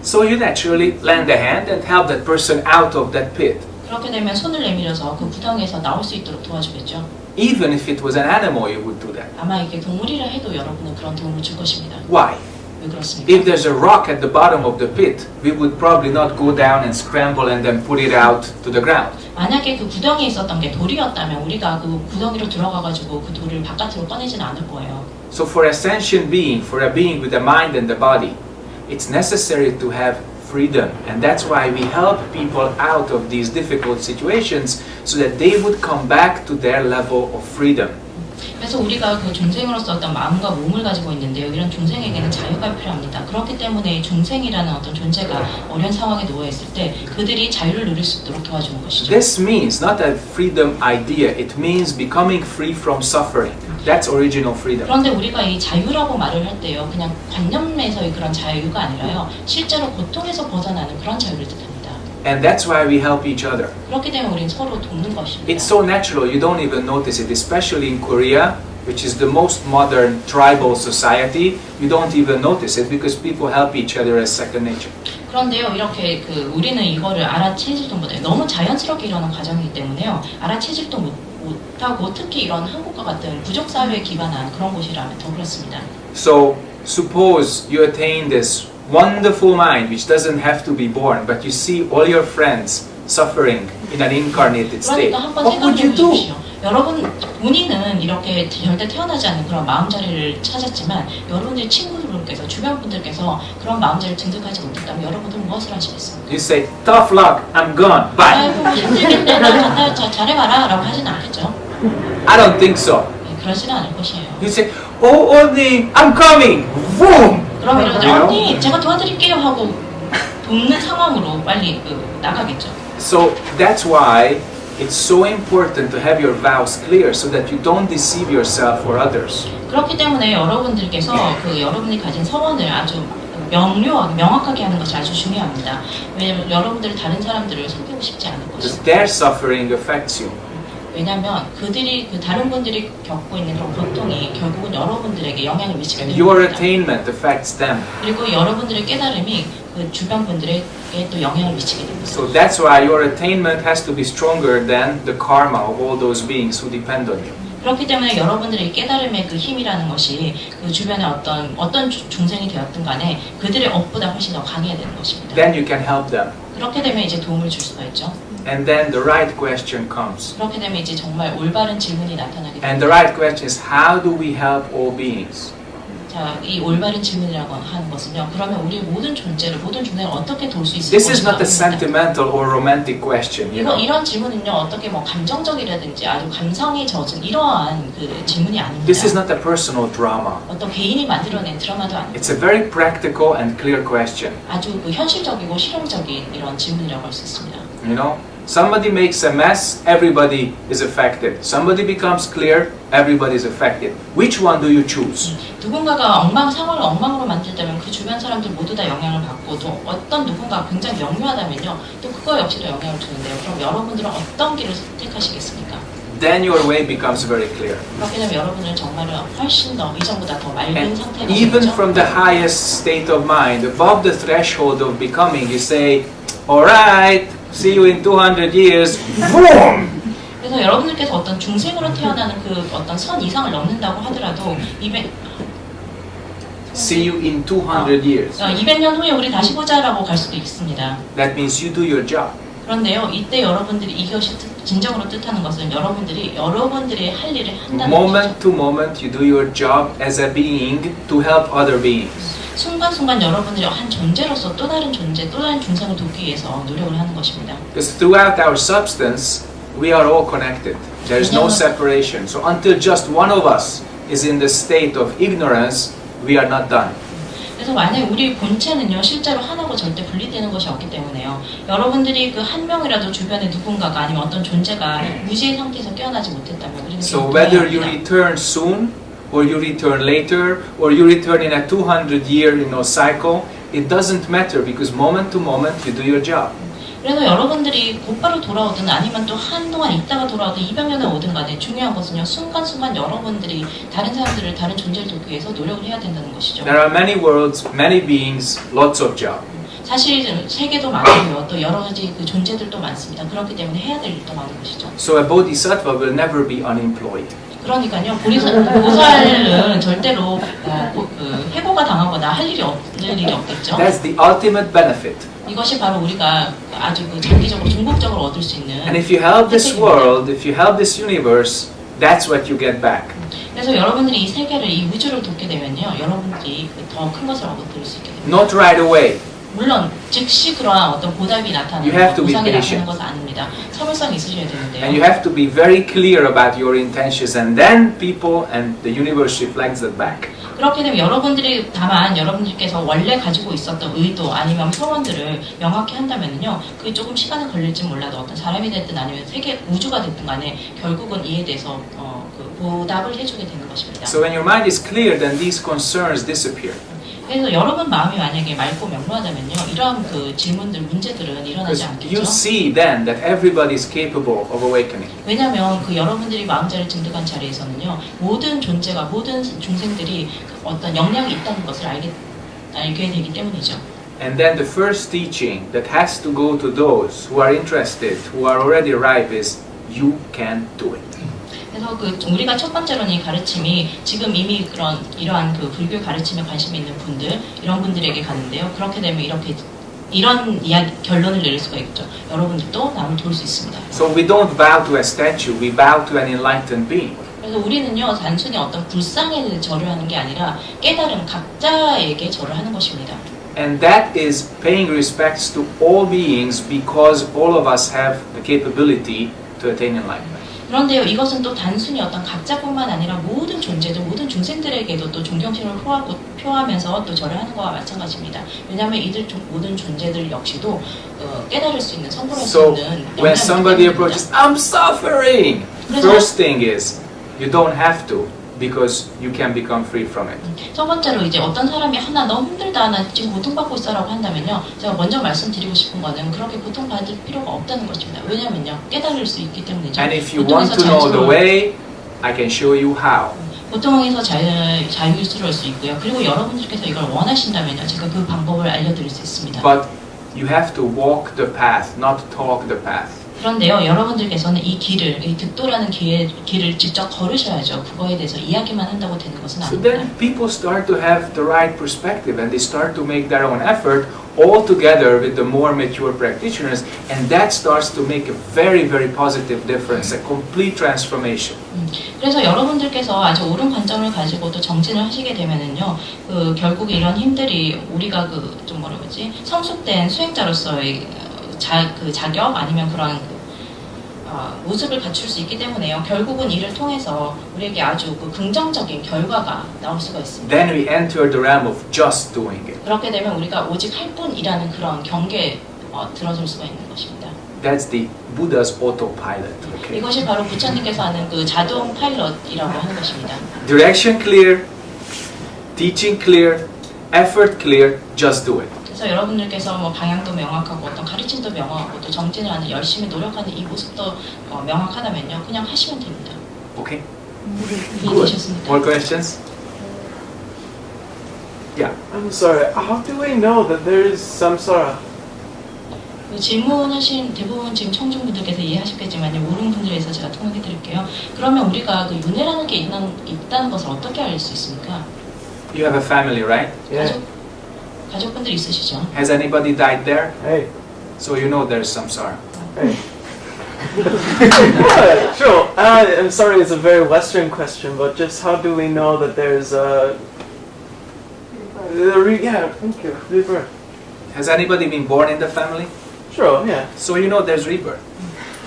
So you naturally lend a hand and help that person out of that pit. 그렇게 되면 손을 내밀어서 그 구덩이에서 나올 수 있도록 도와주겠죠. Even if it was an animal, you would do that. 아마 이게 동물이라 해도 여러분은 그런 도움을 줄 것입니다. Why? 왜 그렇습니까? If there's a rock at the bottom of the pit, we would probably not go down and scramble and then put it out to the ground. 만약에 그 구덩이에 있었던 게 돌이었다면 우리가 그 구덩이로 들어가가지고 그 돌을 바깥으로 꺼내지는 않을 거예요. So for a sentient being, for a being with a mind and a body, it's necessary to have freedom. And that's why we help people out of these difficult situations so that they would come back to their level of freedom. 그래서 우리가 그 중생으로서 어떤 마음과 몸을 가지고 있는데요. 이런 중생에게는 자유가 필요합니다. 그렇기 때문에 중생이라는 어떤 존재가 어려운 상황에 놓여 있을 때 그들이 자유를 누릴 수 있도록 도와주는 것이죠. This means not a freedom idea, it means becoming free from suffering. That's original freedom. 그런데 우리가 이 자유라고 말을 할 때요. 그냥 관념에서의 그런 자유가 아니라요. 실제로 고통에서 벗어나는 그런 자유를 뜻합니다. And that's why we help each other. 그렇기 때문에 우리는 서로 돕는 것입니다. It's so natural, you don't even notice it, especially in Korea, which is the most modern tribal society. You don't even notice it because people help each other as second nature. 그런데요, 이렇게 우리는 이거를 알아채지도 못해요. 너무 자연스럽게 일어난 과정이기 때문에요. 알아채지도 못하고 특히 이런 한국과 같은 부족 사회에 기반한 그런 곳이라면 더 그렇습니다. So suppose you attain this wonderful mind which doesn't have to be born, but you see all your friends suffering in an incarnated state. 그러니까 한번 What 생각해 would you do? 보십시오. 여러분 본인은 이렇게 절대 태어나지 않는 그런 마음자리를 찾았지만 여러분들의 친구들께서 주변 분들께서 그런 마음자리를 증득하지 못했다면 여러분들은 무엇을 하시겠습니까? You say, tough luck, I'm gone, bye. 아이고 힘들겠네, 나 간다, 잘해봐라 라고 하진 않겠죠. I don't think so. 네, 그러지는 않을 것이에요. You say, oh, Oni, I'm coming, boom. 그럼 이러죠. 언니 제가 도와드릴게요 하고 돕는 상황으로 빨리 나가겠죠. So that's why it's so important to have your vows clear so that you don't deceive yourself or others. 그렇기 때문에 여러분들께서 여러분이 가진 서원을 아주 명확하게 하는 것이 아주 중요합니다. 왜냐하면 여러분들이 다른 사람들을 속이고 싶지 않은 Because 것이죠. their suffering affects you. 왜냐하면 그들이 다른 분들이 겪고 있는 그런 고통이 결국은 여러분들에게 영향을 미치게 And 됩니다. your attainment affects them. 그리고 여러분들의 깨달음이 그 주변 분들에게 또 영향을 미치게 됩니다. So that's why your attainment has to be stronger than the karma of all those beings who depend on you. 그렇기 때문에 여러분들의 깨달음의 그 힘이라는 것이 그 주변에 어떤 중생이 되었든 간에 그들의 업보다 훨씬 더 강해야 되는 것입니다. Then you can help them. 그렇게 되면 이제 도움을 줄 수가 있죠. And then the right question comes. 그렇게 되면 이제 정말 올바른 질문이 나타나게 됩니다. And the right question is, how do we help all beings? 자, 이 올바른 질문이라고 하는 것은요. 그러면 우리 모든 존재를, 모든 존재를 어떻게 도울 수 있을 This is 것인가? not a sentimental or romantic question, you know. 이런 질문은요. 어떻게 뭐 감정적이라든지 아주 감성에 젖은 이러한 그 질문이 아닙니다. This is not a personal drama. 어떤 개인이 만들어낸 드라마도 아닙니다. It's a very practical and clear question. 아주 그 현실적이고 실용적인 이런 질문이라고 할 수 있습니다. You know, somebody makes a mess, everybody is affected. Somebody becomes clear, everybody is affected. Which one do you choose? 누군가가 상황을 엉망으로 만들다면 그 주변 사람들 모두 다 영향을 받고 또 어떤 누군가가 굉장히 명료하다면요. 또 그거 역시도 영향을 주는데요. 그럼 여러분들은 어떤 길을 선택하시겠습니까? Then your way becomes very clear. 그렇게 되면 여러분은 정말은 훨씬 더 이전보다 더 맑은 And 상태가 even 되겠죠. from the highest state of mind, above the threshold of becoming, you say, all right, see you in 200 years. Boom! 그래서 여러분들께서 어떤 중생으로 태어나는 그 어떤 선 이상을 넘는다고 하더라도 See you in 200 years. 200년 후에 우리 다시 보자라고 갈 수도 있습니다. That means you do your job. 그런데요, 이때 여러분들이 이것이 진정으로 뜻하는 것은 여러분들이 여러분들의 할 일을 한다는 Moment 것이죠. to moment, you do your job as a being to help other beings. 순간순간 여러분들이 한 존재로서 또 다른 존재, 또 다른 중생을 돕기 위해서 노력을 하는 것입니다. Because throughout our substance, we are all connected. There is no separation. So until just one of us is in the state of ignorance, we are not done. 그래서 만약 우리 본체는요 실제로 하나고 절대 분리되는 것이 없기 때문에요. 여러분들이 그 한 명이라도 주변에 누군가가 아니면 어떤 존재가 무지의 상태에서 깨어나지 못했다면 우리는 So 계속 whether 돌아야 you 합니다. return soon, or you return later, or you return in a 200-year cycle, it doesn't matter because moment to moment you do your job. 그래서 여러분들이 곧바로 돌아오든 아니면 또 한동안 있다가 돌아오든 200년에 오든 간에 중요한 것은요 순간순간 여러분들이 다른 사람들을 다른 존재를 돕기 위해서 노력을 해야 된다는 것이죠. There are many worlds, many beings, lots of job. 사실 세계도 많고요 또 여러 가지 그 존재들도 많습니다. 그렇기 때문에 해야 될 일도 많은 것이죠. So a bodhisattva will never be unemployed. 그러니까요 보살은 절대로 해고가 당하거나 할 일이 없는 일이 없겠죠. That's the ultimate benefit. 이것이 바로 우리가 아주 그 장기적으로 궁극적으로 얻을 수 있는. And if you help this world, if you help this universe, that's what you get back. 그래서 여러분들이 이 세계를 이 우주를 돕게 되면요, 여러분들이 더 큰 것을 얻을 수 있게 됩니다. Not right away. 물론 즉시 그러한 어떤 보답이 나타나는 You have to be 보상이 patient. 나타나는 것은 아닙니다. 참을성이 있으셔야 되는데요. And you have to be very clear about your intentions, and then people and the universe reflects that back. 그렇게 되면 여러분들이 다만 여러분들께서 원래 가지고 있었던 의도 아니면 소원들을 명확히 한다면요, 그게 조금 시간은 걸릴지 몰라도 어떤 사람이 됐든 아니면 세계 우주가 됐든 간에 결국은 이에 대해서 그 보답을 해주게 되는 것입니다. So when your mind is clear, then these concerns disappear. 그래서 여러분 마음이 만약에 맑고 명료하다면요, 이러한 그 질문들, 문제들은 일어나지 Because 않겠죠. you see then that everybody is capable of awakening. 왜냐하면 그 여러분들이 마음자리를 증득한 자리에서는요, 모든 존재가 모든 중생들이 그 어떤 역량이 있다는 것을 알게 되기 때문이죠. And then the first teaching that has to go to those who are interested, who are already ripe, is you can do it. 그래서 그 우리가 첫 번째로는 이 가르침이 지금 이미 이러한 그 불교 가르침에 관심이 있는 분들, 이런 분들에게 가는데요. 그렇게 되면 이런 이야기 결론을 내릴 수가 있죠. 여러분들도 남을 도울 수 있습니다. So we don't bow to a statue, we bow to an enlightened being. 그래서 우리는요, 단순히 어떤 불상에 절을 하는 게 아니라 깨달은 각자에게 절을 하는 것입니다. And that is paying respects to all beings because all of us have the capability to attain enlightenment. 그런데요, 이것은 또 단순히 어떤 각자뿐만 아니라 모든 존재들, 모든 중생들에게도 또 존경심을 표하면서 또 절을 하는 것과 마찬가지입니다. 왜냐하면 이들 모든 존재들 역시도 깨달을 수 있는, 성불할 수 So 있는 when somebody approaches, I'm suffering, first thing is you don't have to because you can become free from it. 첫 번째로 이제 어떤 사람이 하나 너무 힘들다, 나 지금 고통받고 있어라고 한다면요, 제가 먼저 말씀드리고 싶은 거는 그렇게 고통받을 필요가 없다는 것입니다. 왜냐면요, 깨달을 수 있기 때문이죠. And if you want to know the way, I can show you how. 고통에서 자유스러울 수 있고요. 그리고 여러분들께서 이걸 원하신다면요, 제가 그 방법을 알려드릴 수 있습니다. But you have to walk the path, not talk the path. 그런데요, 여러분들께서는 이 길을, 이 득도라는 길을 직접 걸으셔야죠. 그거에 대해서 이야기만 한다고 되는 것은 So 아닙니다. then people start to have the right perspective and they start to make their own effort all together with the more mature practitioners, and that starts to make a very, very positive difference, a complete transformation. 그래서 여러분들께서 아주 옳은 관점을 가지고 또 정진을 하시게 되면은요, 결국 이런 힘들이 우리가 좀 뭐라 그러지, 성숙된 수행자로서의 자격 아니면 그런 모습을 갖출 수 있기 때문에요. 결국은 이를 통해서 우리에게 아주 긍정적인 결과가 나올 수가 있습니다. Then we enter the realm of just doing it. 그렇게 되면 우리가 오직 할 뿐이라는 그런 경계에 들어설 수가 있는 것입니다. That's the Buddha's autopilot. Okay. 이것이 바로 부처님께서 하는 그 자동 파일럿이라고 하는 것입니다. Direction clear, teaching clear, effort clear, just do it. 그래서 여러분들께서 뭐 방향도 명확하고 어떤 가르침도 명확하고 또 정진을 하는 열심히 노력하는 이 모습도 명확하다면요, 그냥 하시면 됩니다. Okay. 이해되셨습니까? More questions? Yeah. I'm sorry, how do we know that there is samsara? 질문하신 대부분 지금 청중분들께서 이해하셨겠지만요, 옳은 분들에 대해서 제가 통역해 드릴게요. 그러면 우리가 그 윤회라는 게 있다는 것을 어떻게 알 수 있습니까? You have a family, right? Yeah. 가족분들 있으시죠? Has anybody died there? Hey. So you know there's samsara. Hey. Yeah, sure. I'm sorry, it's a very Western question, but just how do we know that there's yeah, thank you. Rebirth. Has anybody been born in the family? Sure, yeah. So you know there's rebirth.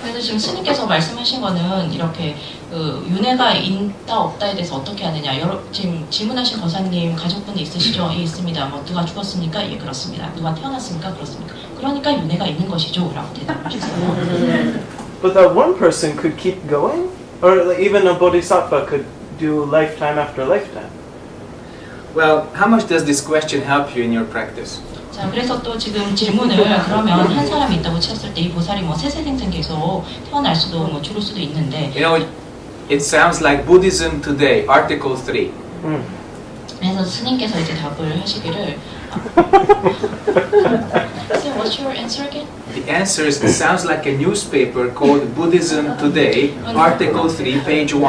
그래서 지금 스님께서 말씀하신 거는 이렇게 윤회가 있다 없다에 대해서 어떻게 하느냐. 지금 질문하신 거사님 가족분이 있으시죠? 예, 있습니다. 뭐 누가 죽었습니까? 예, 그렇습니다. 누가 태어났습니까? 그렇습니까? 그러니까 윤회가 있는 것이죠, 라고 대답하셨어요. But that one person could keep going? Or like, even a bodhisattva could do lifetime after lifetime? Well, how much does this question help you in your practice? 자, 그래서 또 지금 질문을 그러면 한 사람이 있다고 쳤을 때 이 보살이 뭐 세세생생 계속 태어날 수도 뭐 죽을 수도 있는데, You know, it sounds like Buddhism today, Article 3. 그래서 스님께서 이제 답을 하시기를 So what's your answer again? The answer is, it sounds like a newspaper called Buddhism Today, Article 3, page 1.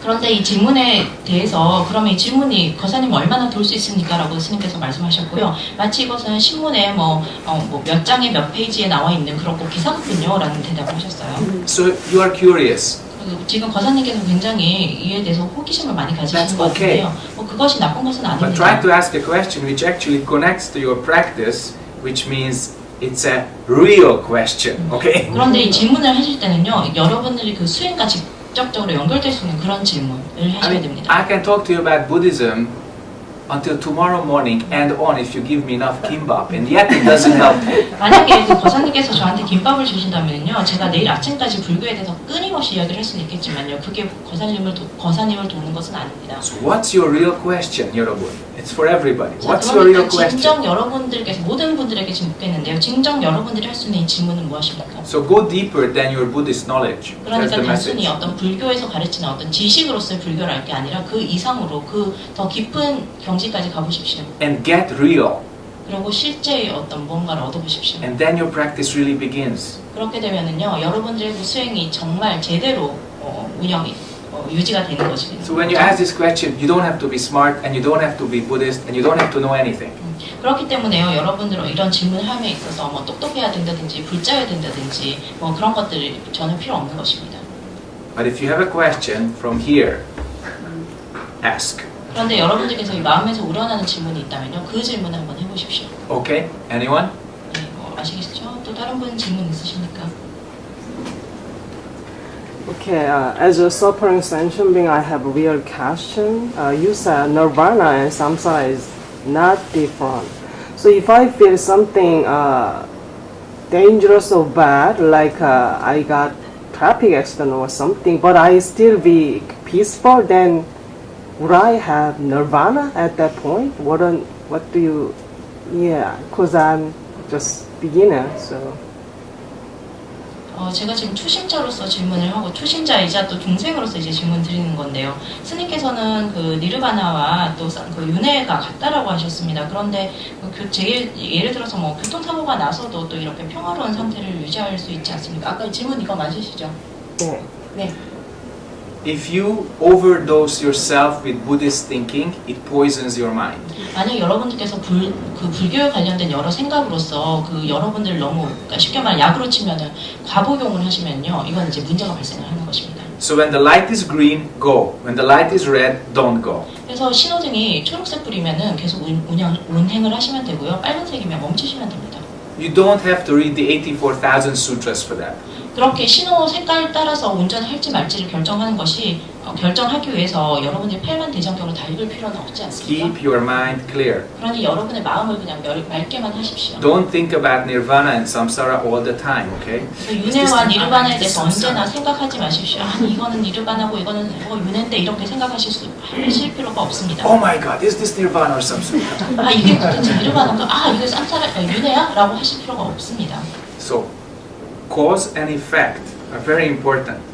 그런데 이 질문에 대해서 그러면 이 질문이 거사님 얼마나 돌 수 있습니까? 라고 스님께서 말씀하셨고요. 마치 이것은 신문에 몇 장에 몇 페이지에 나와 있는 그런 꼭 기사군요 라는 대답을 하셨어요. So you are curious. 지금 거사님께서 굉장히 이에 대해서 호기심을 많이 가지시는 것 같은데요. 뭐 그것이 나쁜 것은 But try 아닙니다. to ask a question which actually connects to your practice, which means it's a real question, okay? 그런데 이 질문을 하실 때는요, 여러분들이 그 수행과 직접적으로 연결될 수 있는 그런 질문을 I 하셔야 mean, 됩니다. I can talk to you about Buddhism until tomorrow morning and on if you give me enough kimbap, and yet it doesn't help me. 만약에 그 거사님께서 저한테 김밥을 주신다면요, 제가 내일 아침까지 불교에 대해서 끊임없이 이야기를 할 수는 있겠지만요, 그게 거사님을 돕는 것은 아닙니다. So what's your real question, 여러분? It's for everybody. 자, What's your real 그러니까 question? 진정 여러분들께서 모든 분들에게 지금 묻겠는데요, 진정 여러분들이 할 수 있는 이 질문은 무엇입니까? So go deeper than your Buddhist knowledge. That's 그러니까 the message. 단순히 어떤 불교에서 가르치는 어떤 지식으로서의 불교를 할 게 아니라 그 이상으로 그 더 깊은 경지까지 가보십시오. And get real. 그리고 실제의 어떤 무언가를 얻어보십시오. And then your practice really begins. 그렇게 되면은요, 여러분들의 그 수행이 정말 제대로 유지가 되는 것이겠죠. So when you ask this question, you don't have to be smart, and you don't have to be Buddhist, and you don't have to know anything. 그렇기 때문에요, 여러분들은 이런 질문을 함에 있어서 뭐 똑똑해야 된다든지 불자여야 된다든지 뭐 그런 것들이 전혀 필요 없는 것입니다. But if you have a question from here, ask. 그런데 여러분들께서 이 마음에서 우러나는 질문이 있다면요, 그 질문을 한번 해보십시오. Okay? Anyone? 네, 뭐 아시겠죠? 또 다른 분 질문 있으십니까? Okay, as a suffering sentient being, I have a real question. You said nirvana and samsara is not different. So if I feel something dangerous or bad, like I got traffic accident or something, but I still be peaceful, then would I have nirvana at that point? What do you? Yeah, because I'm just beginner, so. 제가 지금 투심자로서 질문을 하고 투심자이자 또 중생으로서 이제 질문 드리는 건데요. 스님께서는 그 니르바나와 또 그 윤회가 같다라고 하셨습니다. 그런데 예를 들어서 뭐 교통사고가 나서도 또 이렇게 평화로운 상태를 유지할 수 있지 않습니까? 아까 질문 이거 맞으시죠? 네. 네. If you overdose yourself with Buddhist thinking, it poisons your mind. 만약 여러분들께서 불교에 관련된 여러 생각으로서 그 여러분들 너무 그러니까 쉽게 말해 약으로 치면은 과복용을 하시면요, 이건 이제 문제가 발생을 하는 것입니다. So when the light is green, go. When the light is red, don't go. 그래서 신호등이 초록색 불이면은 계속 운행을 하시면 되고요, 빨간색이면 멈추시면 됩니다. You don't have to read the 84,000 sutras for that. 그렇게 신호 색깔 따라서 운전할지 말지를 결정하는 것이 결정하기 위해서 여러분들이 8만 대장경을 다 읽을 필요는 없지 않습니까? Keep your mind clear. 그러니 여러분의 마음을 그냥 맑게만 하십시오. Don't think about nirvana and samsara all the time, okay? 윤회와 니르바나에 대해서 언제나 생각하지 마십시오. 아니 이거는 니르바나고 이거는 윤회인데 이렇게 하실 필요가 없습니다. Oh my God, is this nirvana or samsara? 아 이게 도대체 니르바나인가? 이게 윤회야? 라고 하실 필요가 없습니다. So, cause and effect are very important.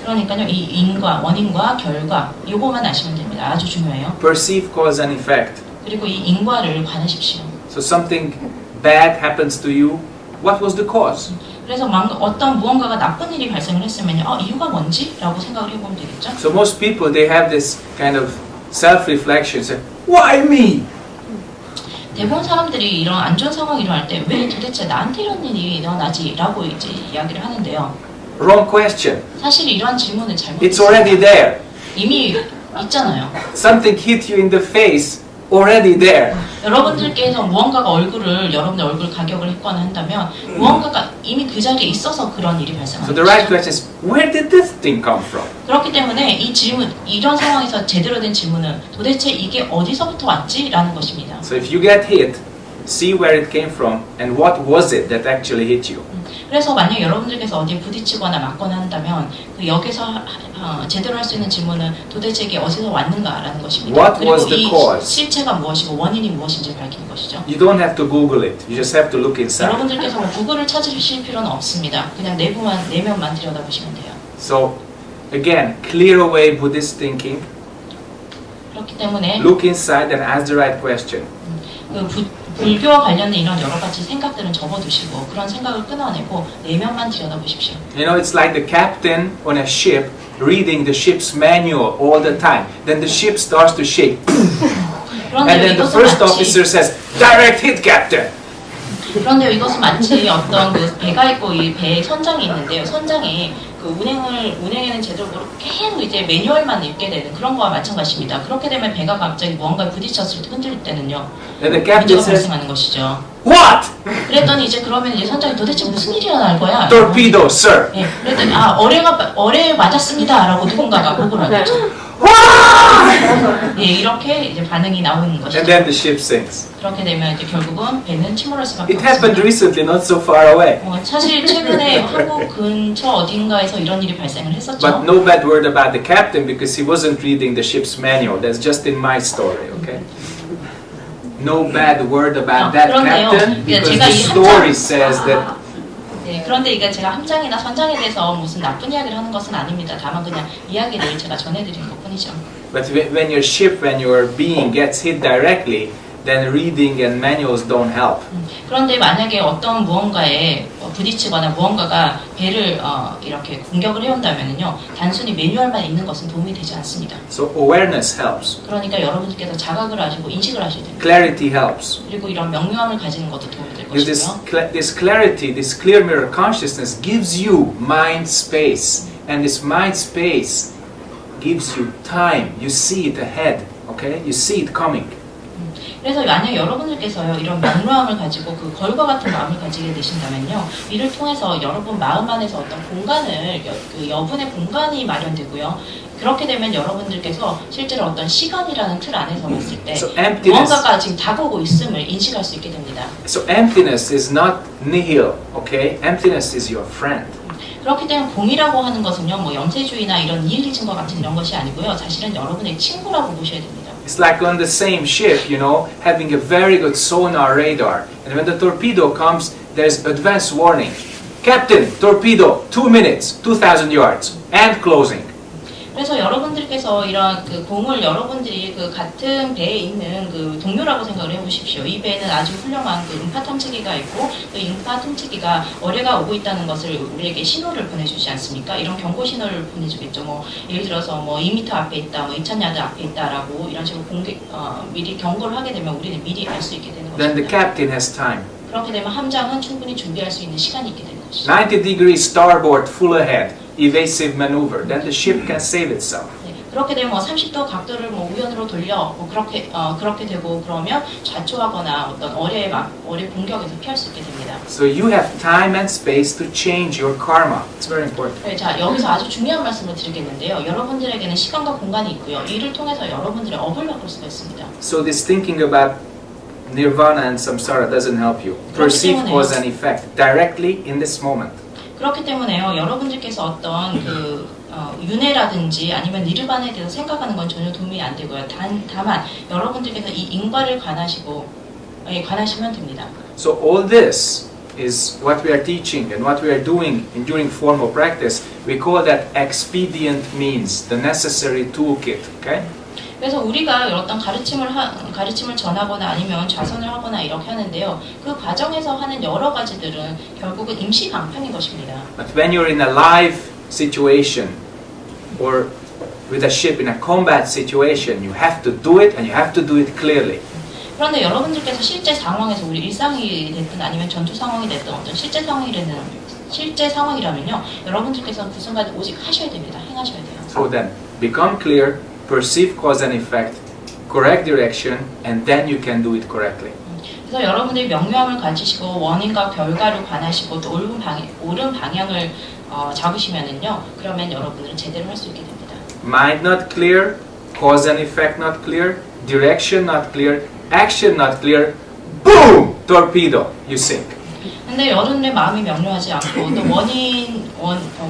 그러니까요, 이 원인과 결과 이거만 아시면 됩니다. 아주 중요해요. Perceive cause and effect. 그리고 이 인과를 관하십시오. So something bad happens to you. What was the cause? 그래서 어떤 무언가가 나쁜 일이 발생을 했으면요, 이유가 뭔지? 라고 생각을 해보면 되겠죠. So most people, they have this kind of self-reflection. Say, why me? 대부분 사람들이 이런 안 좋은 상황이 일어날 때 왜 도대체 나한테 이런 일이 일어나지? 라고 이제 이야기를 하는데요. Wrong question. 사실 이러한 질문은 It's 잘못했어요. already there. 이미 있잖아요. Something hit you in the face, already there. 여러분들께서 무언가가 여러분의 얼굴 가격을 했거나 한다면 무언가가 이미 그 자리에 있어서 그런 일이 So 발생하는 the right 거죠. question is, where did this thing come from? 그렇기 때문에 이런 상황에서 제대로 된 질문은 도대체 이게 어디서부터 왔지? 라는 것입니다. So if you get hit, see where it came from and what was it that actually hit you. 그래서 만약 여러분들께서 어디에 부딪히거나 맞거나 한다면 그 여기서 제대로 할 수 있는 질문은 도대체 이게 어디서 왔는가라는 것입니다. What 그리고 was the 이 cause? 실체가 무엇이고 원인이 무엇인지 밝히는 것이죠. You don't have to Google it. You just have to look inside. 여러분들께서 구글을 찾으실 필요는 없습니다. 그냥 내면만 들여다보시면 돼요. So again, clear away Buddhist thinking. 그렇기 때문에 Look inside and ask the right question. 불교와 관련된 이런 여러 가지 생각들은 접어두시고 그런 생각을 끊어내고 내면만 들여다보십시오. You know, it's like the captain on a ship reading the ship's manual all the time. Then the ship starts to shake. And then the first officer says, "Direct hit, captain." 그런데 이것은 마치 어떤 그 배가 있고 이 배에 선장이 있는데요. 선장이 그 운행에는 제대로 모르고 계속 이제 매뉴얼만 읽게 되는 그런 거와 마찬가지입니다. 그렇게 되면 배가 갑자기 무언가에 부딪혔을 때 흔들릴 때는요. And the captain 문제가 says, 발생하는 것이죠. "What? 그랬더니 이제 그러면 이제 선장이 도대체 무슨 일이 일어날 거야? Torpedo, sir." 예, 그랬더니 어뢰 맞았습니다라고 누군가가 보고를 하죠. 예, 이렇게 이제 반응이 나오는 And 것이죠. then the ship sinks. 그렇게 되면 이제 결국은 배는 침몰할 수밖에 It happened 없습니다. recently, not so far away. 사실 최근에 한국 근처 어딘가에서 이런 일이 발생을 했었죠. But no bad word about the captain because he wasn't reading the ship's manual. That's just in my story, okay? No bad word about that 그런데요, captain because 제가 the 이 story says that. 네, 그런데 이게 제가 함장이나 선장에 대해서 무슨 나쁜 이야기를 하는 것은 아닙니다. 다만 그냥 이야기를 제가 전해드린 것뿐이죠. But when your ship, when your being gets hit directly, then reading and manuals don't help. 그런데 만약에 어떤 무언가에 부딪히거나 무언가가 배를 이렇게 공격을 해온다면요, 단순히 매뉴얼만 읽는 것은 도움이 되지 않습니다. So awareness helps. 그러니까 여러분들께서 자각을 하시고 인식을 하셔야 됩니다. Clarity helps. 그리고 이런 명료함을 가지는 것도 도움이 될 Because 것이고요. this clarity, this clear mirror consciousness gives you mind space. And this mind space gives you time. You see it ahead, okay? You see it coming. 그래서 만약 여러분들께서요 이런 명료함을 가지고 그 걸과 같은 마음을 가지게 되신다면요 이를 통해서 여러분 마음 안에서 어떤 공간을 그 여분의 공간이 마련되고요 그렇게 되면 여러분들께서 실제로 어떤 시간이라는 틀 안에서 봤을 때 So emptiness. 무언가가 지금 다가오고 있음을 인식할 수 있게 됩니다. So emptiness is not nihil, okay? Emptiness is your friend. 그렇기 때문에 공이라고 하는 것은요 뭐 염세주의나 이런 니힐리즘과 같은 이런 것이 아니고요 사실은 여러분의 친구라고 보셔야 됩니다. It's like on the same ship, you know, having a very good sonar radar. And when the torpedo comes, there's advance warning. Captain, torpedo, 2 minutes, 2,000 yards, and closing. 그래서 여러분들께서 이런 그 공을 여러분들이 그 같은 배에 있는 그 동료라고 생각을 해보십시오. 이 배에는 아주 훌륭한 그 음파 탐지기가 있고 그 음파 탐지기가 어뢰가 오고 있다는 것을 우리에게 신호를 보내주지 않습니까? 이런 경고 신호를 보내주겠죠. 뭐 예를 들어서 뭐 2m 앞에 있다, 뭐 2,000야드 앞에 있다라고 이런 식으로 미리 경고를 하게 되면 우리는 미리 알 수 있게 되는 Then the 것입니다. captain has time. 그렇게 되면 함장은 충분히 준비할 수 있는 시간이 있게 되는 것이죠. 90 degrees starboard, full ahead, evasive maneuver. Then the ship can save itself. 네, 그렇게 되면 뭐 30도 각도를 뭐 우연으로 돌려 뭐 그렇게 되고 그러면 좌초하거나 어떤 어뢰 공격에서 피할 수 있게 됩니다. So you have time and space to change your karma. It's very important. 네, 자 여기서 아주 중요한 말씀을 드리겠는데요. 여러분들에게는 시간과 공간이 있고요. 이를 통해서 여러분들의 업을 바꿀 수가 있습니다. So this thinking about nirvana and samsara doesn't help you. Perceive cause and effect directly in this moment. 그렇기 때문에요. 여러분들께서 어떤 그 윤회라든지 아니면 니르바나에 대해서 생각하는 건 전혀 도움이 안 되고요. 다만 여러분들께서 이 인과를 관하시면 됩니다. So all this is what we are teaching and what we are doing during formal practice. We call that expedient means, the necessary toolkit. Okay? 그래서 우리가 어떤 가르침을 전하거나 아니면 좌선을 하거나 이렇게 하는데요. 그 과정에서 하는 여러 가지들은 결국은 임시 방편인 것입니다. But when you're in a live situation or with a ship in a combat situation, you have to do it and you have to do it clearly. 그런데 여러분들께서 실제 상황에서 우리 일상이 됐든 아니면 전투 상황이 됐든 어떤 실제 상황이라면요. 여러분들께서는 그 순간에 오직 하셔야 됩니다. 행하셔야 돼요. So then, become clear, perceive cause and effect, correct direction, and then you can do it correctly. 그래서 여러분들이 명료함을 가지시고 원인과 결과를 관하시고 또 옳은 방향을 잡으시면은요. 그러면 여러분들은 제대로 할 수 있게 됩니다. Mind not clear, cause and effect not clear, direction not clear, action not clear, boom! Torpedo, you sink. 근데 여러분의 마음이 명료하지 않고 또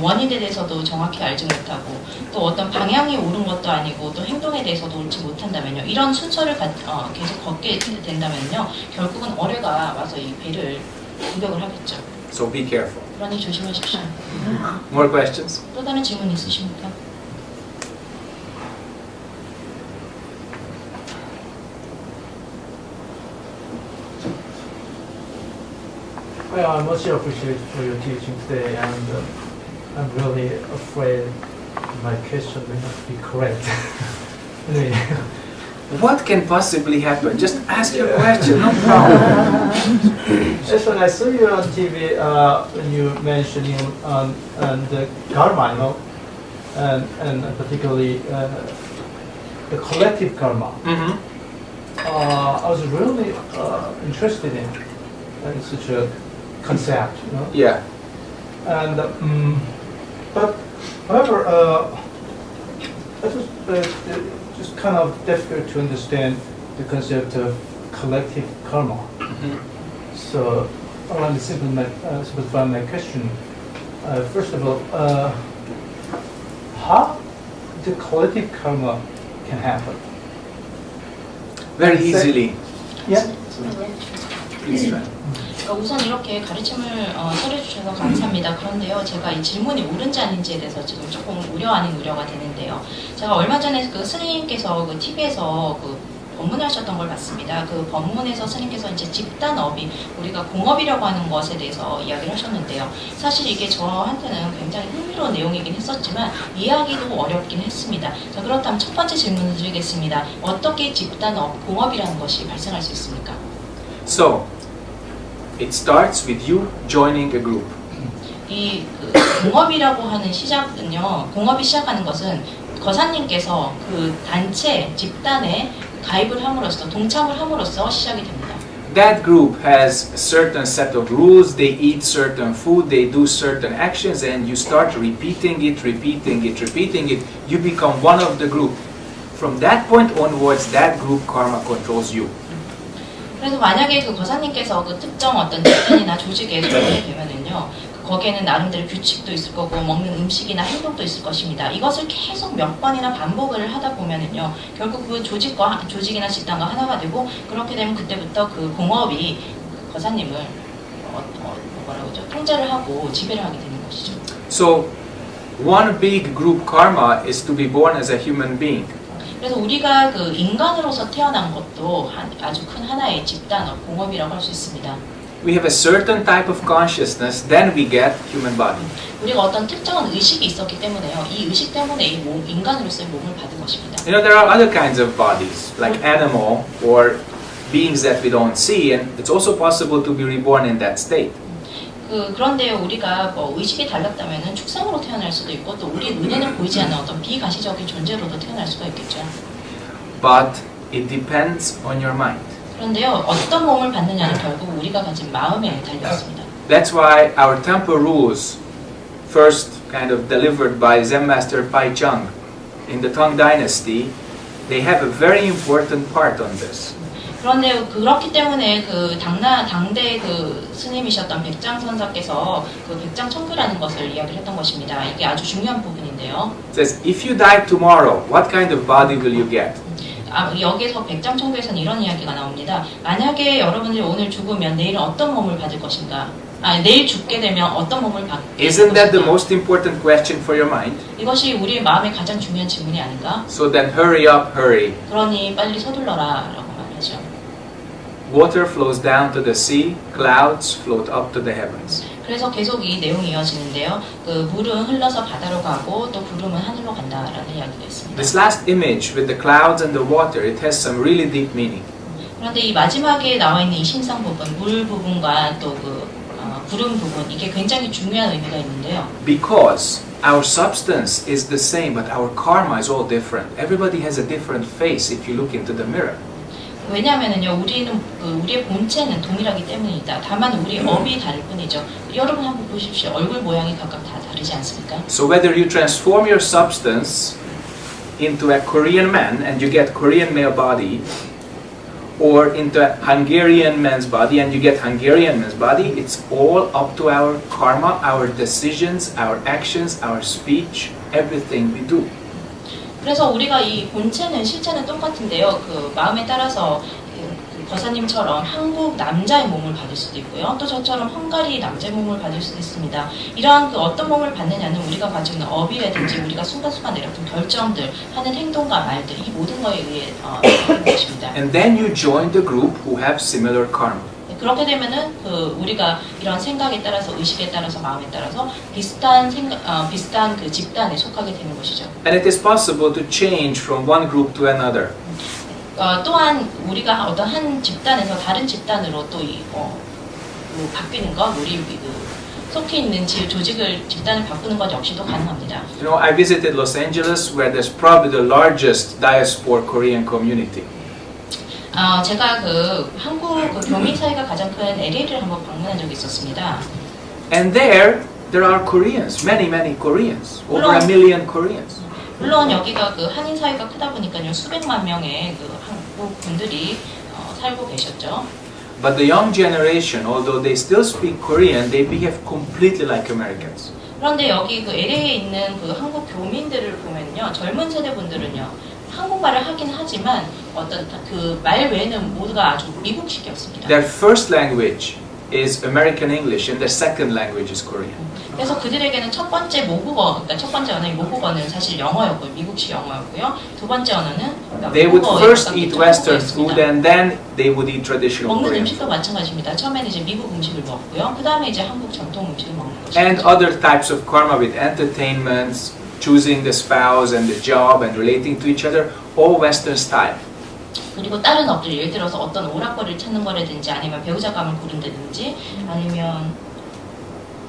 원인에 대해서도 정확히 알지 못하고 또 어떤 방향이 옳은 것도 아니고 또 행동에 대해서도 옳지 못한다면요. 이런 순서를 계속 걷게 된다면요. 결국은 어뢰가 와서 이 배를 공격을 하겠죠. So be careful. 그러니 조심하십시오. More questions? 또 다른 질문 있으십니까? Well, I much appreciate for your teaching today, and I'm really afraid my question may not be correct. Anyway, What can possibly happen? Just ask your question, no problem. just when I saw you on TV, when you mentioning and the karma, you know, and particularly the collective karma, Mm-hmm. I was really interested in such a concept, you know. Yeah. And but however, it's just kind of difficult to understand the concept of collective karma. Mm-hmm. So I want to simplify my question. First of all, how the collective karma can happen? Very And easily. Yeah. Please try. 그러니까 우선 이렇게 가르침을 설해주셔서 감사합니다. 그런데요, 제가 이 질문이 옳은지 아닌지에 대해서 지금 조금 우려 아닌 우려가 되는데요. 제가 얼마 전에 그 스님께서 그 TV에서 그 법문을 하셨던 걸 봤습니다. 그 법문에서 스님께서 이제 집단업이 우리가 공업이라고 하는 것에 대해서 이야기를 하셨는데요. 사실 이게 저한테는 굉장히 흥미로운 내용이긴 했었지만 이해하기도 어렵긴 했습니다. 자, 그렇다면 첫 번째 질문을 드리겠습니다. 어떻게 집단업, 공업이라는 것이 발생할 수 있습니까? So, it starts with you joining a group. 이 공업이라고 하는 시작은요, 공업이 시작하는 것은 거사님께서 그 단체, 집단에 가입을 함으로써 동참을 함으로써 시작이 됩니다. That group has a certain set of rules, they eat certain food, they do certain actions, and you start repeating it, repeating it, repeating it. You become one of the group. From that point onwards, that group karma controls you. 그래서 만약에 그 거사님께서 그 특정 어떤 집단이나 조직에 속하게 되면은요, 거기에는 나름대로 규칙도 있을 거고 먹는 음식이나 행동도 있을 것입니다. 이것을 계속 몇 번이나 반복을 하다 보면은요, 결국 그 조직이나 집단과 하나가 되고 그렇게 되면 그때부터 그 공업이 그 거사님을 뭐라고 하죠? 통제를 하고 지배를 하게 되는 것이죠. So, one big group karma is to be born as a human being. 그래서 우리가 그 인간으로서 태어난 것도 아주 큰 하나의 집단, 공업이라고 할 수 있습니다. We have a certain type of consciousness, then we get human body. 우리가 어떤 특정한 의식이 있었기 때문에요. 이 의식 때문에 이 인간으로서의 몸을 받은 것입니다. You know, there are other kinds of bodies, like animal or beings that we don't see, and it's also possible to be reborn in that state. 그런데 우리가 뭐 의식이 달랐다면은 축생으로 태어날 수도 있고 또 우리 눈에는 보이지 않는 어떤 비가시적인 존재로도 태어날 수가 있겠죠. But it depends on your mind. 그런데요, 어떤 몸을 받느냐는 결국 우리가 가진 마음에 달려 있습니다. That's why our temple rules, first kind of delivered by Zen Master Pai Cheng in the Tang Dynasty, they have a very important part on this. 그런데 그렇기 때문에 그 당대 그 스님이셨던 백장선사께서 그 백장청규라는 것을 이야기를 했던 것입니다. 이게 아주 중요한 부분인데요. It says, if you die tomorrow, what kind of body will you get? 여기서 백장청규에서는 이런 이야기가 나옵니다. 만약에 여러분들이 오늘 죽으면 내일은 어떤 몸을 받을 것인가? 내일 죽게 되면 어떤 몸을 받을 것인가? Isn't that the most important question for your mind? 이것이 우리의 마음의 가장 중요한 질문이 아닌가? So then hurry up, hurry. 그러니 빨리 서둘러라 라고 말하죠. Water flows down to the sea, clouds float up to the heavens. 그래서 계속 이 내용이 이어지는데요. 그 물은 흘러서 바다로 가고 또 구름은 하늘로 간다라는 이야기가 있습니다. This last image with the clouds and the water, it has some really deep meaning. 그런데 이 마지막에 나와 있는 이 신상 부분, 물 부분과 또 그 구름 부분, 이게 굉장히 중요한 의미가 있는데요. Because our substance is the same, but our karma is all different. Everybody has a different face if you look into the mirror. 왜냐하면은요, 우리의 본체는 동일하기 때문이다. 다만 우리 업이 다를 뿐이죠. 여러분 한번 보십시오. 얼굴 모양이 각각 다 다르지 않습니까? So whether you transform your substance into a Korean man and you get Korean male body, or into a Hungarian man's body and you get Hungarian man's body, it's all up to our karma, our decisions, our actions, our speech, everything we do. 그래서 우리가 이 본체는 실체는 똑같은데요. 그 마음에 따라서 그 거사님처럼 한국 남자의 몸을 받을 수도 있고요. 또 저처럼 헝가리 남자의 몸을 받을 수도 있습니다. 이러한 그 어떤 몸을 받느냐는 우리가 가지고 있는 업이라든지 우리가 순간순간 내렸던 결정들, 하는 행동과 말들, 이 모든 거에 의해 되는 것입니다. And then you join the group who have similar karma. 그렇게 되면은 그 우리가 이런 생각에 따라서 의식에 따라서 마음에 따라서 비슷한 그 집단에 속하게 되는 것이죠. And it is possible to change from one group to another. 또한 우리가 어떤 한 집단에서 다른 집단으로 또 바뀌는 것, 우리 속해 있는 집단을 바꾸는 것 역시도 가능합니다. You know, I visited Los Angeles, where there's probably the largest diaspora Korean community. 제가 그 한국 그 교민 사회가 가장 큰 LA를 한번 방문한 적이 있었습니다. And there are Koreans, many Koreans, over a million Koreans. 물론 여기가 그 한인 사회가 크다 보니까요, 수백만 명의 그 한국 분들이 살고 계셨죠. But the young generation, although they still speak Korean, they behave completely like Americans. 그런데 여기 그 LA에 있는 그 한국 교민들을 보면요, 젊은 세대 분들은요, 한국말을 하긴 하지만 어떤 그 말 외에는 모두가 아주 미국식이었습니다. Their first language is American English, and their second language is Korean. 그래서 그들에게는 첫 번째 모국어, 그러니까 첫 번째 언어인 모국어는 사실 영어였고요, 미국식 영어였고요. 두 번째 언어는 They would first eat Western food, and then they would eat traditional 먹는 Korean 음식도 food. 마찬가지입니다. 처음에는 이제 미국 음식을 먹고요, 그 다음에 이제 한국 전통 음식을 먹는 것이죠. And other types of karma with entertainments, choosing the spouse and the job and relating to each other, all Western style. 그리고 다른 업들, 예를 들어서 어떤 오락거리를 찾는 거라든지 아니면 배우자감을 고른다든지 아니면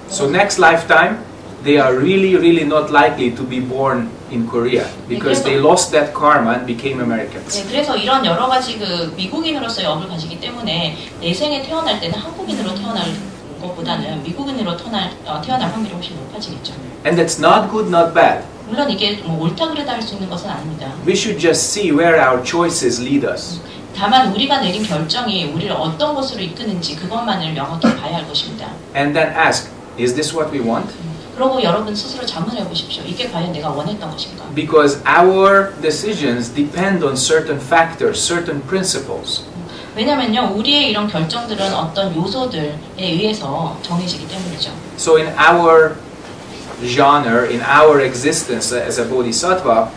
So next lifetime, they are really not likely to be born in Korea because they lost that karma and became Americans. 네, 그래서 이런 여러 가지 그 미국인으로서의 업을 가지기 때문에 내 생에 태어날 때는 한국인으로 태어날 것보다는 미국인으로 태어날 확률이 훨씬 높아지겠죠. And that's not good, not bad. 물론 이게 뭐 옳다 그르다 할 수 있는 것은 아닙니다. We should just see where our choices lead us. 다만 우리가 내린 결정이 우리를 어떤 것으로 이끄는지 그것만을 명확히 봐야 할 것입니다. And then ask, is this what we want? 그리고 여러분 스스로 자문해 보십시오. 이게 과연 내가 원했던 것인가? Because our decisions depend on certain factors, certain principles. 왜냐면요, 우리의 이런 결정들은 어떤 요소들에 의해서 정해지기 때문이죠. So in our genre, in our existence as a bodhisattva,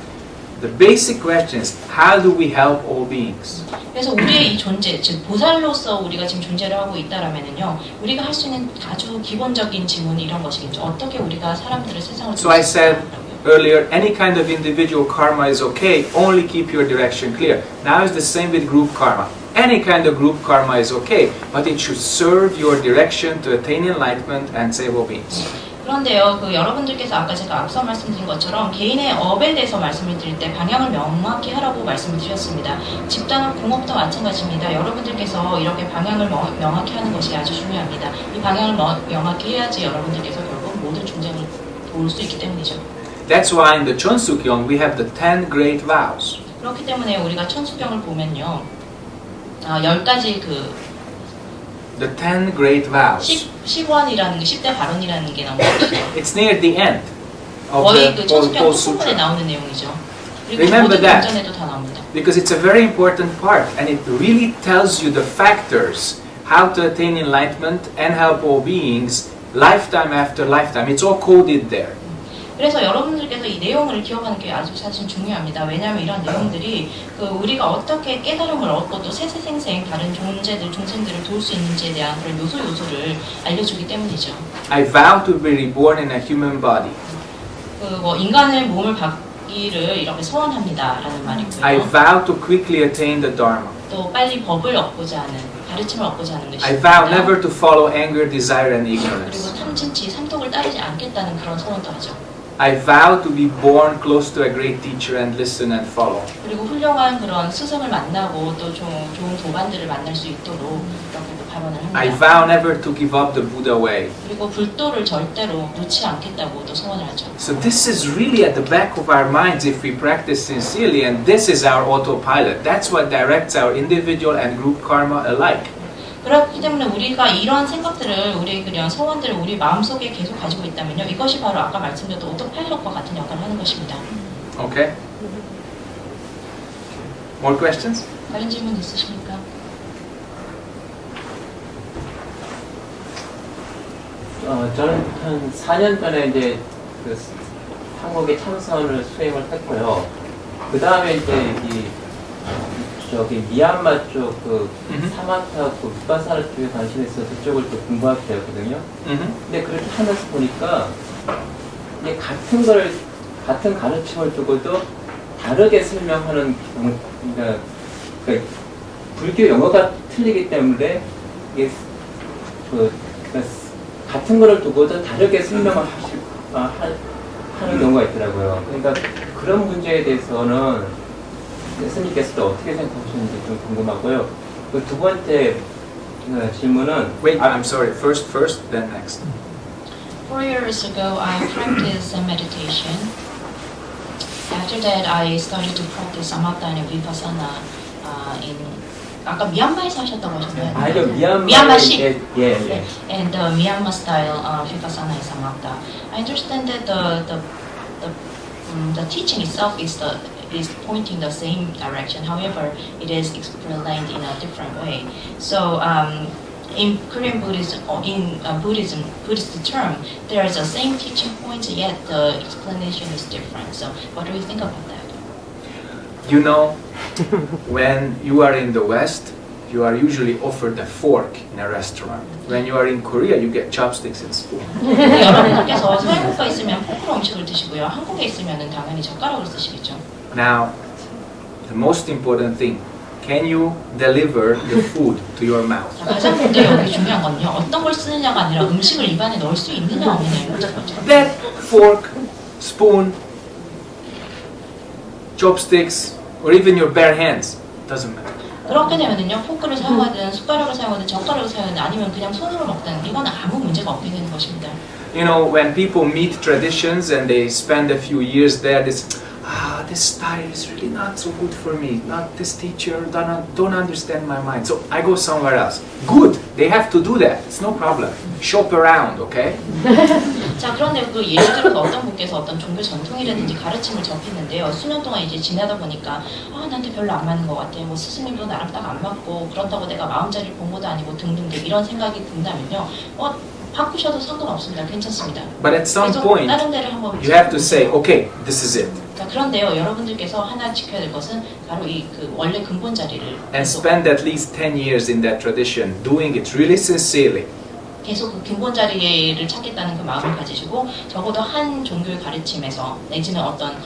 the basic question is, how do we help all beings? 그래서 우리의 이 존재, 즉 보살로서 우리가 지금 존재를 하고 있다라면은요, 우리가 할 수 있는 아주 기본적인 질문이 이런 것이겠죠. 어떻게 우리가 사람들을 세상을 So I said earlier, any kind of individual karma is okay, only keep your direction clear. Now it's the same with group karma. Any kind of group karma is okay, but it should serve your direction to attain enlightenment and save all beings. 그런데요, 그 여러분들께서 아까 제가 앞서 말씀드린 것처럼 개인의 업에 대해서 말씀을 드릴 때 방향을 명확히 하라고 말씀을 드렸습니다. 집단과 공업도 마찬가지입니다. 여러분들께서 이렇게 방향을 명확히 하는 것이 아주 중요합니다. 이 방향을 명확히 해야지 여러분들께서 결국 모든 존재를 도울 수 있기 때문이죠. That's why in the Chonsukyong we have the 10 great vows. 그렇기 때문에 우리가 천수경을 보면요, 10가지 The 10 great vows. 10원이라는 게 10대 발언이라는 게 나오는 거죠. It's near the end of 거의 그 the 천수경 whole 끝부분에 sutra. 나오는 내용이죠. 그리고 Remember 모든 that. 경전에도 다 나옵니다. Because it's a very important part and it really tells you the factors how to attain enlightenment and help all beings lifetime after lifetime. It's all coded there. 그래서 여러분들께서 이 내용을 기억하는 게 아주 사실 중요합니다. 왜냐하면 이런 내용들이 우리가 어떻게 깨달음을 얻고 또 세세생생 다른 존재들을 도울 수 있는지에 대한 그런 요소를 알려주기 때문이죠. I vow to be reborn in a human body. 인간의 몸을 받기를 이렇게 소원합니다라는 말이고요. I vow to quickly attain the Dharma. 또 빨리 법을 얻고자 하는, 가르침을 얻고자 하는 것입니다. I vow never to follow anger, desire, and 그리고 ignorance. 탐진치, 삼독을 따르지 않겠다는 그런 소원도 하죠. I vow to be born close to a great teacher and listen and follow. 그리고 훌륭한 그런 스승을 만나고 또 좋은 도반들을 만날 수 있도록 이렇게 또 발언을 I 합니다. vow never to give up the Buddha way. 그리고 불도를 절대로 놓지 않겠다고 또 소원을 하죠. So this is really at the back of our minds if we practice sincerely, and this is our autopilot. That's what directs our individual and group karma alike. 그렇기 때문에 우리가 이러한 생각들을, 우리의 그런 소원들을 우리 마음속에 계속 가지고 있다면요, 이것이 바로 아까 말씀드렸던 오토파일럿과 같은 역할을 하는 것입니다. Okay? More questions? 다른 질문 있으십니까? 저는 한 4년 전에 이제 그 한국의 참선을 수행을 했고요. 그 다음에 이제 저기 미얀마 쪽 그 사마타 그 밑바사르 쪽에 관심이 있어서 그쪽을 또 공부하게 되었거든요. 근데 그렇게 하면서 보니까 이게 같은 가르침을 두고도 다르게 설명하는 경우, 그러니까 불교 용어가 틀리기 때문에 이게 같은 거를 두고도 다르게 설명을 하는 경우가 있더라고요. 그러니까 그런 문제에 대해서는 스님께서도 어떻게 생각하시는지 좀 궁금하고요. 그 두 번째 질문은 Wait, I'm sorry. First, then next. 4 years ago, I practiced meditation. After that, I started to practice samatha and vipassana in 아까 미얀마에서 하셨다고 하셨나요? 아니요, 미얀마식. 예. And the Myanmar style vipassana and samatha. I understand that the teaching itself is pointing the same direction. However, it is explained in a different way. So in Korean Buddhism, or in Buddhist term, there is the same teaching points, yet the explanation is different. So what do you think about that? You know, when you are in the West, you are usually offered a fork in a restaurant. When you are in Korea, you get chopsticks and spoon. 여러분들께서 서양 국가에 있으면 포크로 음식을 드시고요. 한국에 있으면은 당연히 젓가락을 쓰시겠죠. Now, the most important thing, can you deliver the food to your mouth? 자, 가장 근데 여기 중요한 건요. 어떤 걸 쓰느냐가 아니라 음식을 입안에 넣을 수 있느냐 없느냐인 거죠. That fork, spoon, chopsticks, or even your bare hands, doesn't matter. 그렇게 되면은요, 포크를 사용하든 숟가락을 사용하든 젓가락을 사용하든 아니면 그냥 손으로 먹든 이거는 아무 문제가 없게 되는 것입니다. You know, when people meet traditions and they spend a few years there, this style is really not so good for me. Not this teacher, don't understand my mind. So I go somewhere else. Good, they have to do that. It's no problem. Shop around, okay? 자, 그런데 그 예를 들어서 어떤 분께서 어떤 종교 전통이라든지 가르침을 접했는데요. 수년 동안 이제 지나다 보니까 나한테 별로 안 맞는 것 같아. 뭐 스승님도 나랑 딱 안 맞고 그렇다고 내가 마음자리를 본 것도 아니고 등등등 이런 생각이 든다면요. 바꾸셔도 상관없습니다. 괜찮습니다. But at some 계속 point, 다른 데를 한번 you have to say, okay, this is it. 자, 그런데요, 여러분들께서 하나 지켜야 될 것은 바로 이 그 원래 근본 자리를 And spend at least 10 years in that tradition, doing it really sincerely. 계속 그 근본 자리를 찾겠다는 그 마음을 가지시고 적어도 한 종교의 가르침에서 내지는 어떤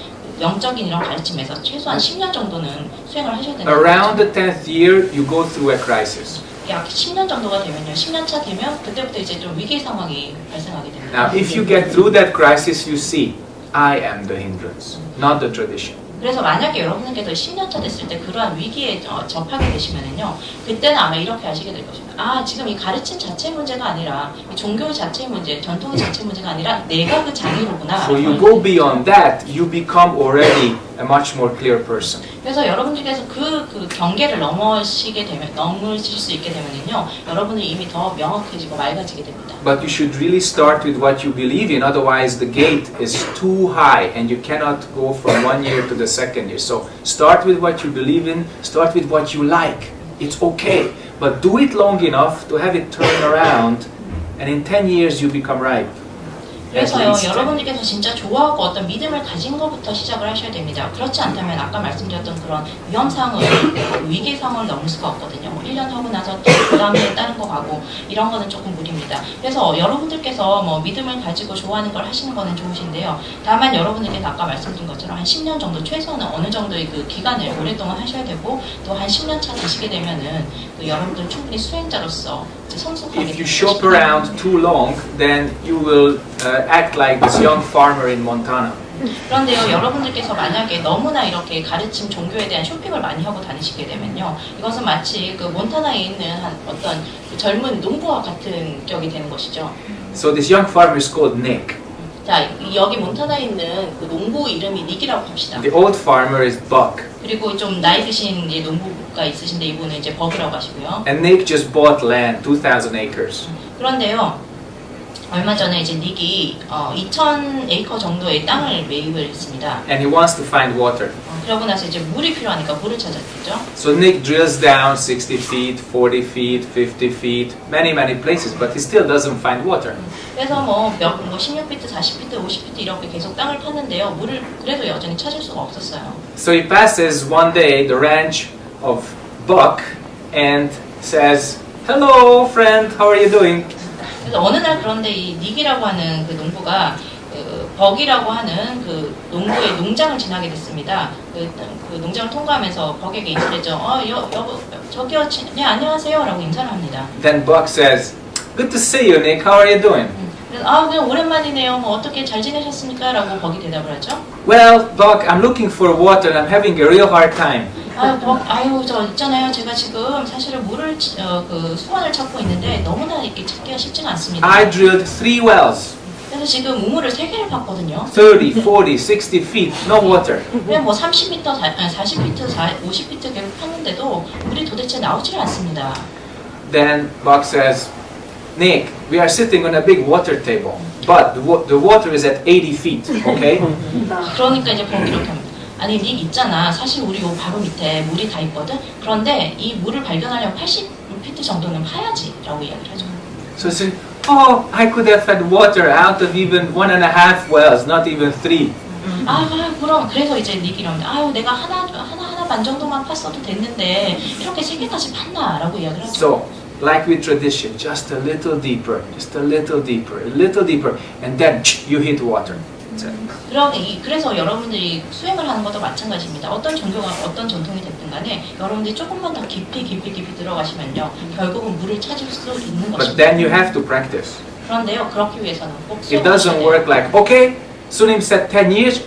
영적인 이런 가르침에서 최소한 10년 정도는 수행을 하셔야 되는 Around the 10th year, you go through a crisis. 약 10년 정도가 되면요, 10년 차 되면 그때부터 이제 좀 위기 상황이 발생하게 됩니다. Now, if you get through that crisis, you see, I am the hindrance, not the tradition. 그래서 만약에 여러분께서 10년 차 됐을 때 그러한 위기에 접하게 되시면은요, 그때는 아마 이렇게 하시게 될 것입니다. 지금 이 가르침 자체의 문제가 아니라 이 종교 자체의 문제, 전통의 자체의 문제가 아니라 내가 그 장애로구나. So you go beyond that, you become already a much more clear person. 그래서 여러분들께서 그 경계를 넘으실 수 있게 되면은요, 여러분은 이미 더 명확해지고 맑아지게 됩니다. But you should really start with what you believe in, otherwise the gate is too high and you cannot go from one year to the second year. So start with what you believe in, start with what you like. It's okay, but do it long enough to have it turn around, and in 10 years you become ripe. At 그래서요, least. 여러분들께서 진짜 좋아하고 어떤 믿음을 가진 것부터 시작을 하셔야 됩니다. 그렇지 않다면 아까 말씀드렸던 그런 위험상을, 위기상을 넘을 수가 없거든요. 뭐 1년 하고 나서 또 그 다음에 다른 거 가고 이런 거는 조금 무리입니다. 그래서 여러분들께서 뭐 믿음을 가지고 좋아하는 걸 하시는 거는 좋으신데요. 다만 여러분들께서 아까 말씀드린 것처럼 한 10년 정도, 최소는 어느 정도의 그 기간을 오랫동안 하셔야 되고 또 한 10년 차 되시게 되면은 그 여러분들 충분히 수행자로서 성숙하게 If you 됩니다. shop around too long, then you will act like this young farmer in Montana. 그런데요, 여러분들께서 만약에 너무나 이렇게 가르침 종교에 대한 쇼핑을 많이 하고 다니시게 되면요, 이것은 마치 그 몬타나에 있는 어떤 그 젊은 농부와 같은 격이 되는 것이죠. So this young farmer is called Nick. 자, 여기 몬타나에 있는 그 농부 이름이 닉이라고 합시다. The old farmer is Buck. 그리고 좀 나이 드신 이제 농부가 있으신데 이분은 이제 버그라고 하시고요. And Nick just bought land, 2,000 acres. 그런데요, 얼마 전에 이제 닉이 2,000에이커 정도의 땅을 매입을 했습니다. And he wants to find water. 그러고 나서 이제 물이 필요하니까 물을 찾았겠죠. So Nick drills down 60 feet, 40 feet, 50 feet, many places, but he still doesn't find water. 그래서 뭐 16피트, 40피트, 50피트 이렇게 계속 땅을 팠는데요. 물을 그래도 여전히 찾을 수가 없었어요. So he passes one day the ranch of Buck and says, "Hello, friend, how are you doing?" 그래서 어느 날 그런데 이 닉이라고 하는 그 농부가 그 버기라고 하는 그 농부의 농장을 지나게 됐습니다. 그 농장을 통과하면서 버기에게 인사를 했죠. 저기요, 네 안녕하세요라고 인사를 합니다. Then Buck says, "Good to see you, Nick. How are you doing?" 그래서 그냥 오랜만이네요. 뭐 어떻게 잘 지내셨습니까? 라고 버기 대답을 하죠. "Well, Buck, I'm looking for water and I'm having a real hard time." 저 있잖아요. 제가 지금 사실은 물을 그 수원을 찾고 있는데 너무나 이렇게 찾기가 쉽지가 않습니다. I drilled 3 wells, 그래서 지금 우물을 3개를 팠거든요. 30, 40, 60 feet, no water. 그냥 뭐 30m, 40피트, 50피트 계속 팠는데도 물이 도대체 나오질 않습니다. Then Buck says, "Nick, we are sitting on a big water table, but the water is at 80 feet, okay?" 그러니까 이제 버기 이렇게 합니다. 아니, 닉 있잖아. 사실 우리 요 바로 밑에 물이 다 있거든. 그런데 이 물을 발견하려면 80피트 정도는 파야지 라고 이야기를 하죠. So he said, "Oh, I could have had water out of even 1.5 wells, not even 3. 그럼 그래서 이제 닉이 이럽니다. 내가 하나 반 정도만 팠어도 됐는데 이렇게 3개까지 팠나? 라고 이야기를 하죠. So, like with tradition, just a little deeper, just a little deeper, a little deeper, and then you hit water. That's it. 그래서 여러분들이 수행을 하는 것도 마찬가지입니다. 어떤 종교가 어떤 전통이 됐든 순간에 여러분들이 조금만 더 깊이 들어가시면요. 결국은 물을 찾을 수 있는 But 것입니다. then you have to practice. 그런데요. 그렇기 위해서는 꼭 It doesn't 수행하셔야 work 돼요. like, okay, Sunim said 10 years,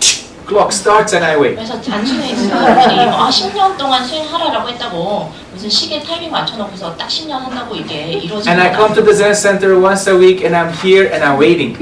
clock starts and I wait. 그래서 단순히 사람들이 10년 동안 수행하라라고 했다고 무슨 시계 타이밍 맞춰놓고서 딱 10년 한다고 이게 이루어지는 And I come to the Zen Center once a week and I'm here and I'm waiting.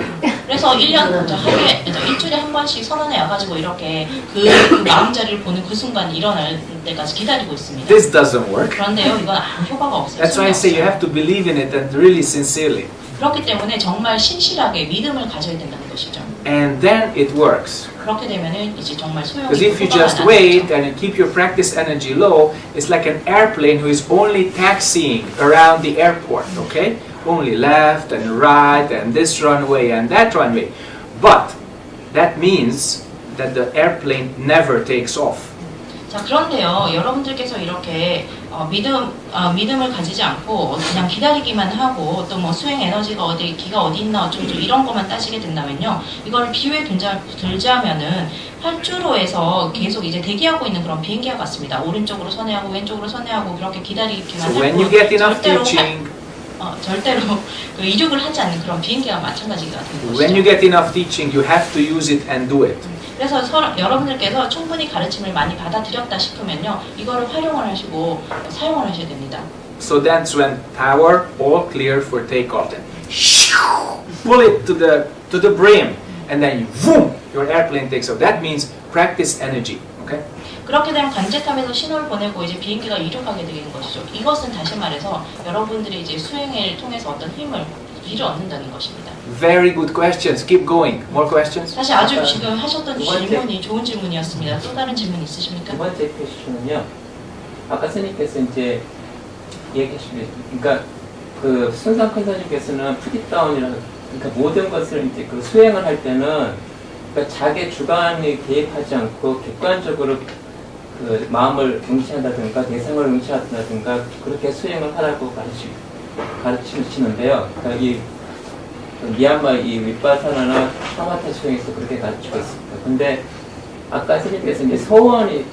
그래서 1년, 하루에, 일주일에 한 번씩 선언에 와가지고 이렇게 그 마음자리를 보는 그 순간 일어날 때까지 기다리고 있습니다. This doesn't work. 그런데요, 이건 아무 효과가 없어요. That's why I say you 소용이 have to believe in it and really sincerely. 없어요. 그렇기 때문에 정말 신실하게 믿음을 가져야 된다는 것이죠. And then it works. 그렇게 되면은 이제 정말 소용이 Because if you 효과가 just 나는 wait 거죠. and you keep your practice energy low, it's like an airplane who is only taxiing around the airport, okay? Only left and right and this runway and that runway. But that means that the airplane never takes off. 자, 그런데요, 여러분들께서 이렇게 믿음을 가지지 않고 그냥 기다리기만 하고 또 뭐 수행 에너지가 기가 어디 있나 어쩌고 이런 것만 따지게 된다면요, 이걸 비유에 들자면은 활주로에서 계속 이제 대기하고 있는 그런 비행기와 같습니다. 오른쪽으로 선회하고 왼쪽으로 선회하고 그렇게 기다리기만 So when 하고 you get enough 절대로 teaching, 절대로 그 이륙을 하지 않는 그런 비행기와 마찬가지가 되는 when you 것이죠. get enough teaching, you have to use it and do it. 그래서 여러분들께서 충분히 가르침을 많이 받아들였다 싶으면요, 이거를 활용을 하시고 사용을 하셔야 됩니다. So that's when power, all clear for takeoff. Then pull it to the brim, and then boom, your airplane takes off. That means practice energy. Okay. 그렇게 되면 관제탑에서 신호를 보내고 이제 비행기가 이륙하게 되는 것이죠. 이것은 다시 말해서 여러분들이 이제 수행을 통해서 어떤 힘을 얻는다는 것입니다. Very good questions. Keep going. More questions? 사실 아주 지금 하셨던 두 번째. 질문이 좋은 질문이었습니다. 또 다른 질문 있으십니까? 두 번째 퀘스천은요. 아까 스님께서 이제 얘기하신 그러니까 그 순상 큰 스님께서는 푸디다운이라고, 그러니까 모든 것을 이제 그 수행을 할 때는 그러니까 자기 주관에 개입하지 않고 객관적으로 그 마음을 응시한다든가 대상을 응시한다든가 그렇게 수행을 하라고 가르치시는데요. 그러니까 이 미얀마 이 윗바사나나 사마타 수행에서 그렇게 가르치고 있습니다. 근데 아까 스님께서 이제 서원을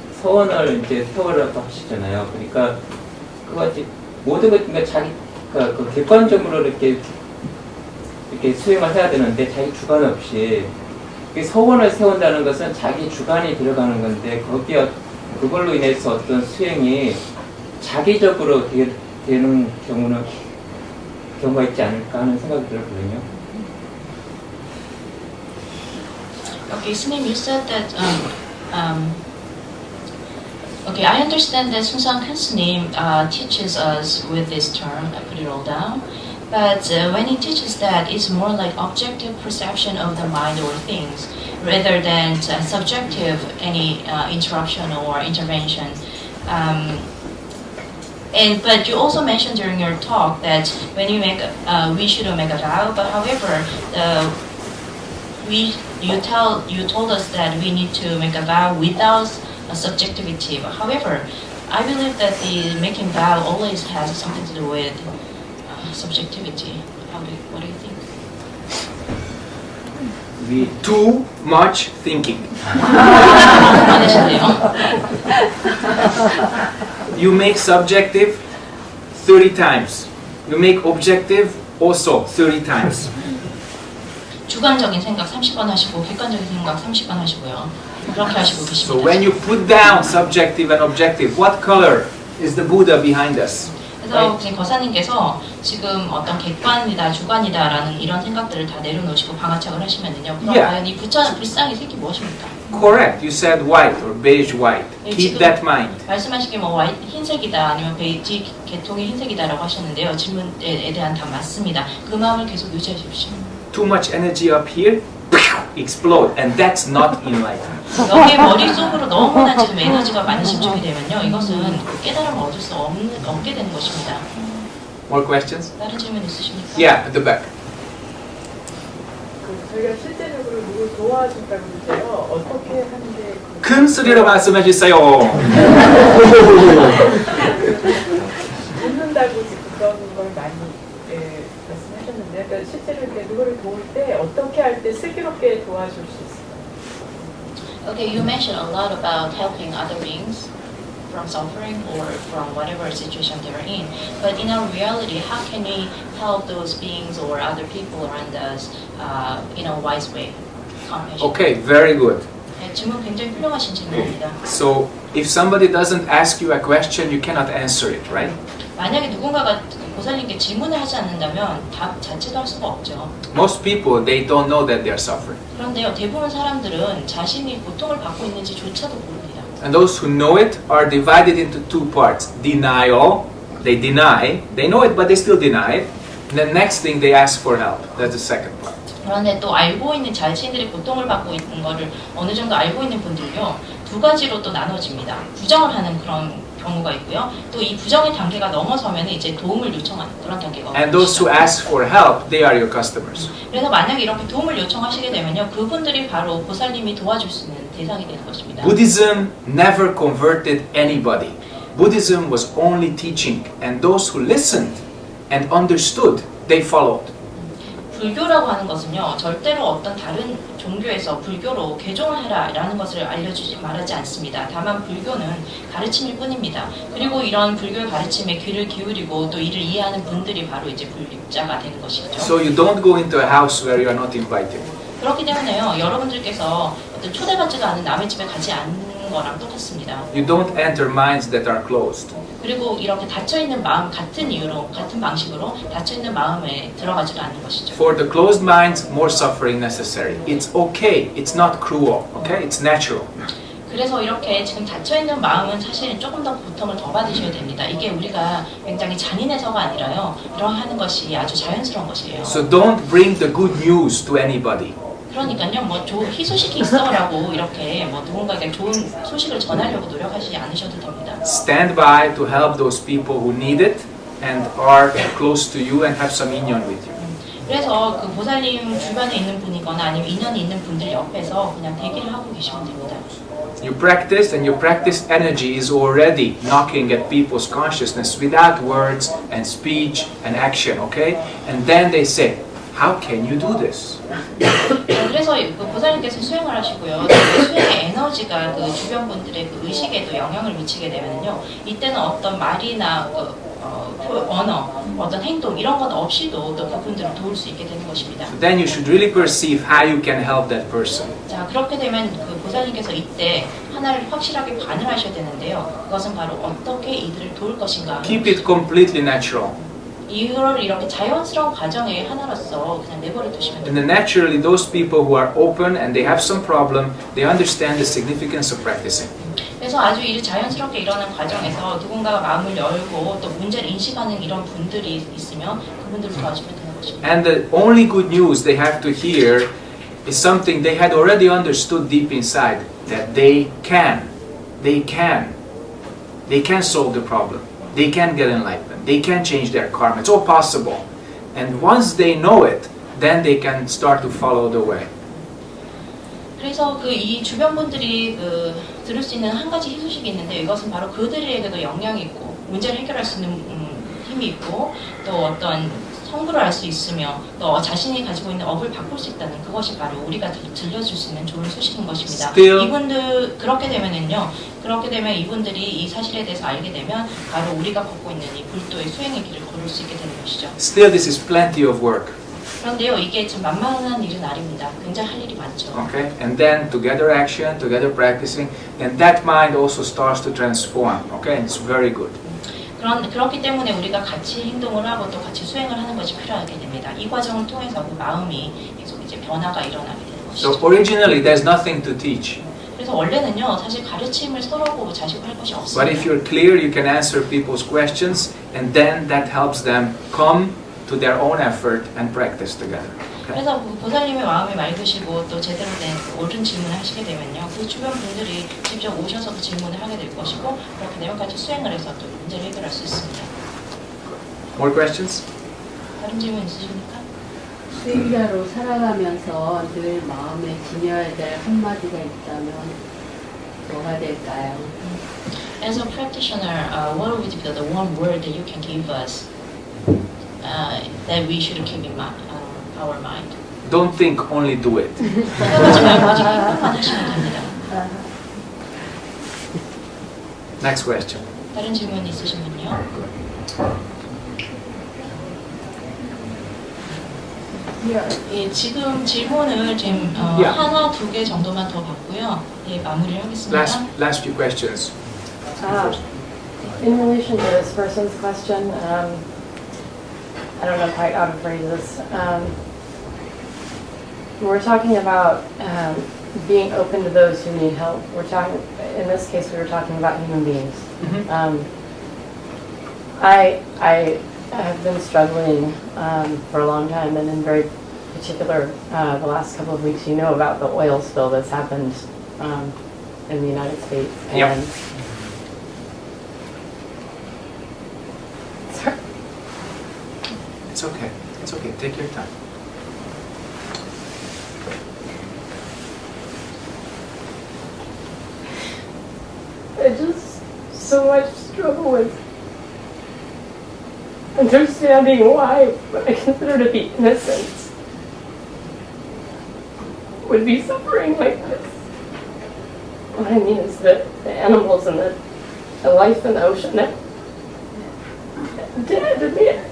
이제 세우라고 하시잖아요. 그러니까 그것이 모든 것 그러니까 자기 그 객관적으로 이렇게 수행을 해야 되는데 자기 주관 없이 서원을 세운다는 것은 자기 주관이 들어가는 건데 거기에 그걸로 인해서 어떤 수행이 자기적으로 되는 경우가 있지 않을까 하는 생각이 들었거든요. Okay, Snim, you said that. Okay, I understand that Susan Snim teaches us with this term. I put it all down. But when he teaches that, it's more like objective perception of the mind or things, rather than subjective any interruption or intervention. But you also mentioned during your talk that when you we shouldn't make a vow. But however, you told us that we need to make a vow without subjectivity. But however, I believe that the making vow always has something to do with subjectivity. What do you think? Too much thinking. You make subjective 30 times. You make objective also 30 times. 주관적인 생각 30번 하시고 객관적인 생각 30번 하시고요. 그렇게 하시고 계십니다. So when you put down subjective and objective, what color is the Buddha behind us? 그래서 지금 거사님께서 지금 어떤 객관이다, 주관이다라는 이런 생각들을 다 내려놓으시고 방아착을 하시면은요. 그럼 Yeah. 과연 이 불쌍이 색이 무엇입니까? Correct. You said white or beige white. Keep that mind. 말씀하신 게 뭐 흰색이다 아니면 베이지 계통의 흰색이다라고 하셨는데요. 질문에 대한 답 맞습니다. 그 마음을 계속 유지하십시오. Too much energy up here, explode, and that's not enlightenment. 여기에 머릿속으로 너무나 지금 에너지가 많이 집중이 되면요. 이것은 깨달음을 얻을 수 없게 되는 것입니다. More questions? 다른 질문 있으십니까? Yeah, at the back. 저희가 실제적으로 누굴 도와준다고 그러세요. 어떻게 하는데 큰 소리로 말씀해 주세요. 돕는다고 지금 그런 걸 많이 말씀하셨는데, 그러니까 실제로 이렇게 누구를 도울 때 어떻게 할 때 슬기롭게 도와줄 수 있어요? Okay, you mentioned a lot about helping other beings. from suffering or from whatever situation they're in. But in our reality, how can we help those beings or other people around us in a wise way? Compassion. Okay, very good. 네, 질문 굉장히 훌륭하신 질문입니다. So if somebody doesn't ask you a question, you cannot answer it, right? 만약에 누군가가 보살님께 질문을 하지 않는다면 답 자체도 할 수가 없죠. Most people, they don't know that they are suffering. 그런데요, 대부분 사람들은 자신이 고통을 받고 있는지조차도 모릅니다. And those who know it are divided into two parts. Denial, they deny, they know it but they still deny it. And the next thing they ask for help. That's the second part. 그런데 또 알고 있는 자신들이 고통을 받고 있는 거를 어느 정도 알고 있는 분들요, 두 가지로 또 나눠집니다. 부정을 하는 그런 경우가 있고요. 또 이 부정의 단계가 넘어서면 이제 도움을 요청하는 그런 단계가 And those who ask for help, they are your customers. 그래서 만약에 이렇게 도움을 요청하시게 되면요, 그분들이 바로 보살님이 도와줄 수 있는 대상이 되는 것입니다. Buddhism never converted anybody. Buddhism was only teaching, and those who listened and understood, they followed. 불교라고 하는 것은요, 절대로 어떤 다른 종교에서 불교로 개종을 해라라는 것을 알려주지 말하지 않습니다. 다만 불교는 가르침일 뿐입니다. 그리고 이런 불교의 가르침에 귀를 기울이고 또 이를 이해하는 분들이 바로 이제 불립자가 되는 것이죠. So you don't go into a house where you are not invited. 그렇기 때문에요, 여러분들께서 어떤 초대받지도 않은 남의 집에 가지 않는 거랑 똑같습니다. You don't enter minds that are closed. 그리고 이렇게 닫혀있는 마음, 같은 이유로, 같은 방식으로 닫혀있는 마음에 들어가지도 않는 것이죠. For the closed minds, more suffering necessary. It's okay. It's not cruel. Okay? It's natural. 그래서 이렇게 지금 닫혀있는 마음은 사실은 조금 더 고통을 더 받으셔야 됩니다. 이게 우리가 굉장히 잔인해서가 아니라요, 이렇게 하는 것이 아주 자연스러운 것이에요. So don't bring the good news to anybody. 그러니까요, 뭐 희소식이 있어라고 이렇게 뭐 누군가에게 좋은 소식을 전하려고 노력하지 않으셔도 됩니다. Stand by to help those people who need it and are close to you and have some inyan with you. 그래서 그 보살님 주변에 있는 분이거나 아니면 인연이 있는 분들 옆에서 그냥 대기를 하고 계시면 됩니다. You practice, and your practice energy is already knocking at people's consciousness without words and speech and action, okay? And then they say, how can you do this? 그래서 그 보살님께서 수행을 하시고요. 그 수행의 에너지가 그 주변 분들의 그 의식에도 영향을 미치게 되면요, 이때는 어떤 말이나 언어, 어떤 행동 이런 것 없이도 또 그분들을 도울 수 있게 되는 것입니다. So then you should really perceive how you can help that person. 자, 그렇게 되면 그 보살님께서 이때 하나를 확실하게 반응하셔야 되는데요. 그것은 바로 어떻게 이들을 도울 것인가. Keep it completely natural. 이거를 이렇게 자연스러운 과정의 하나로서 그냥 내버려 두시면 And then 됩니다. naturally, those people who are open and they have some problem, they understand the significance of practicing. 그래서 아주 이 자연스럽게 일어나는 과정에서 누군가가 마음을 열고 또 문제를 인식하는 이런 분들이 있으면 그분들을 도와주면 되는 것입니다. And the only good news they have to hear is something they had already understood deep inside, that they can solve the problem. They can get enlightenment. They can change their karma. It's all possible. And once they know it, then they can start to follow the way. 그래서 그 이 주변 분들이 그 들을 수 있는 한 가지 희소식이 있는데, 이것은 바로 그들에게도 영향이 있고 문제를 해결할 수 있는 힘이 있고 또 어떤 성부를 알 수 있으며 또 자신이 가지고 있는 업을 바꿀 수 있다는 그것이 바로 우리가 들려줄 수 있는 좋은 소식인 것입니다. Still- 이분들 그렇게 되면 이분들이 이 사실에 대해서 알게 되면 바로 우리가 걷고 있는 이 불도의 수행의 길을 걸을 수 있게 되는 것이죠. Still, this is plenty of work. 그런데요, 이게 참 만만한 일은 아닙니다. 굉장히 할 일이 많죠. Okay? And then together action, together practicing, and that mind also starts to transform. Okay? And it's very good. 그렇기 때문에 우리가 같이 행동을 하고 또 같이 수행을 하는 것이 필요하게 됩니다. 이 과정을 통해서 그 마음이 계속 이제 변화가 일어나게 되는 So 것이죠. originally, there's nothing to teach. 그래서 원래는요, 사실 가르침을 서로 보고 자시고 할 것이 But if 없습니다. you're clear, you can answer people's questions, and then that helps them come to their own effort and practice together. Okay? 그래서 그 보살님의 마음이 맑으시고 또 제대로 된 옳은 질문을 하시게 되면요, 그 주변 분들이 직접 오셔서도 질문을 하게 될 것이고, 그렇게 되면 같이 수행을 해서 또 문제를 해결할 수 있습니다. More questions? 다른 질문 있으십니까? 수행자로 살아가면서 늘 마음에 지녀야 될 한마디가 있다면 뭐가 될까요? As a practitioner, what would be the one word that you can give us that we should keep in our mind? Don't think, only do it. 생각하지 말고 오직 행동만 하시면 됩니다. Next question. 다른 질문 있으시면요. 예, 지금 질문을 지금 Yeah. 하나, 두 개 정도만 더 받고요. 예, 마무리를 하겠습니다. Last few questions. In relation to this person's question, I don't know quite how to phrase this. We're talking about being open to those who need help. We're talking, in this case, we were talking about human beings. I have been struggling for a long time, and in very particular, the last couple of weeks, you know about the oil spill that's happened in the United States. Yep. And sorry. It's okay. It's okay. Take your time. I just so much struggle with understanding why what I consider to be innocence would be suffering like this. What I mean is that the animals and the life in the ocean that dead.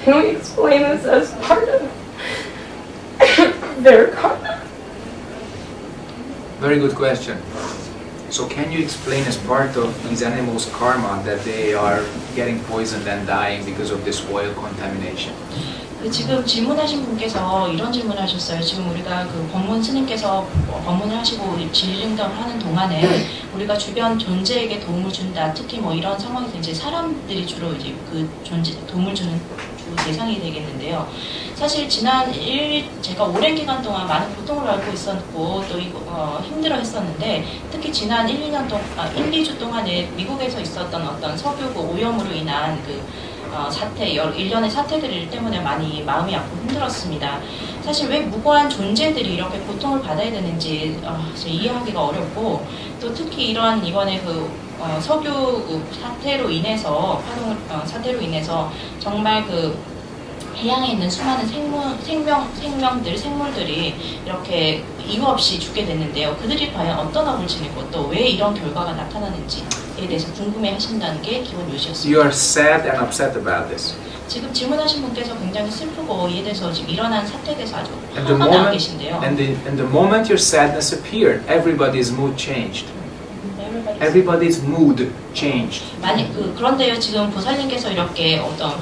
Can we explain this as part of their karma? Very good question. So can you explain as part of these animals' karma that they are getting poisoned and dying because of this oil contamination? 지금 질문하신 분께서 이런 질문을 하셨어요. 지금 우리가 그 법문 스님께서 법문을 하시고 질림경을 하는 동안에 우리가 주변 존재에게 도움을 준다. 특히 뭐 이런 상황에서 이제 사람들이 주로 이제 그 존재 도움을 주는 주 대상이 되겠는데요. 사실 제가 오랜 기간 동안 많은 고통을 앓고 있었고 또 힘들어 했었는데 특히 지난 1, 2주 동안에 미국에서 있었던 어떤 석유 그 오염으로 인한 그 일련의 사태들 때문에 많이 마음이 아프고 힘들었습니다. 사실 왜 무고한 존재들이 이렇게 고통을 받아야 되는지 이해하기가 어렵고 또 특히 이번에 그 석유 그 사태로 인해서 사태로 인해서 정말 그 해양에 있는 수많은 생물들이 이렇게 이유 없이 죽게 됐는데요. 그들이 과연 어떤 업을 지니고 또 왜 이런 결과가 나타나는지에 대해서 궁금해하신다는 게 기본 요지였습니다. You are sad and upset about this. 지금 질문하신 분께서 굉장히 슬프고 이에 대해서 지금 일어난 사태에 대해서 아주 And the 화가 나 moment, 계신데요. and the moment your sadness appeared, everybody's mood changed. Everybody's mood changed. 그런데요, 지금 보살님께서 이렇게 어떤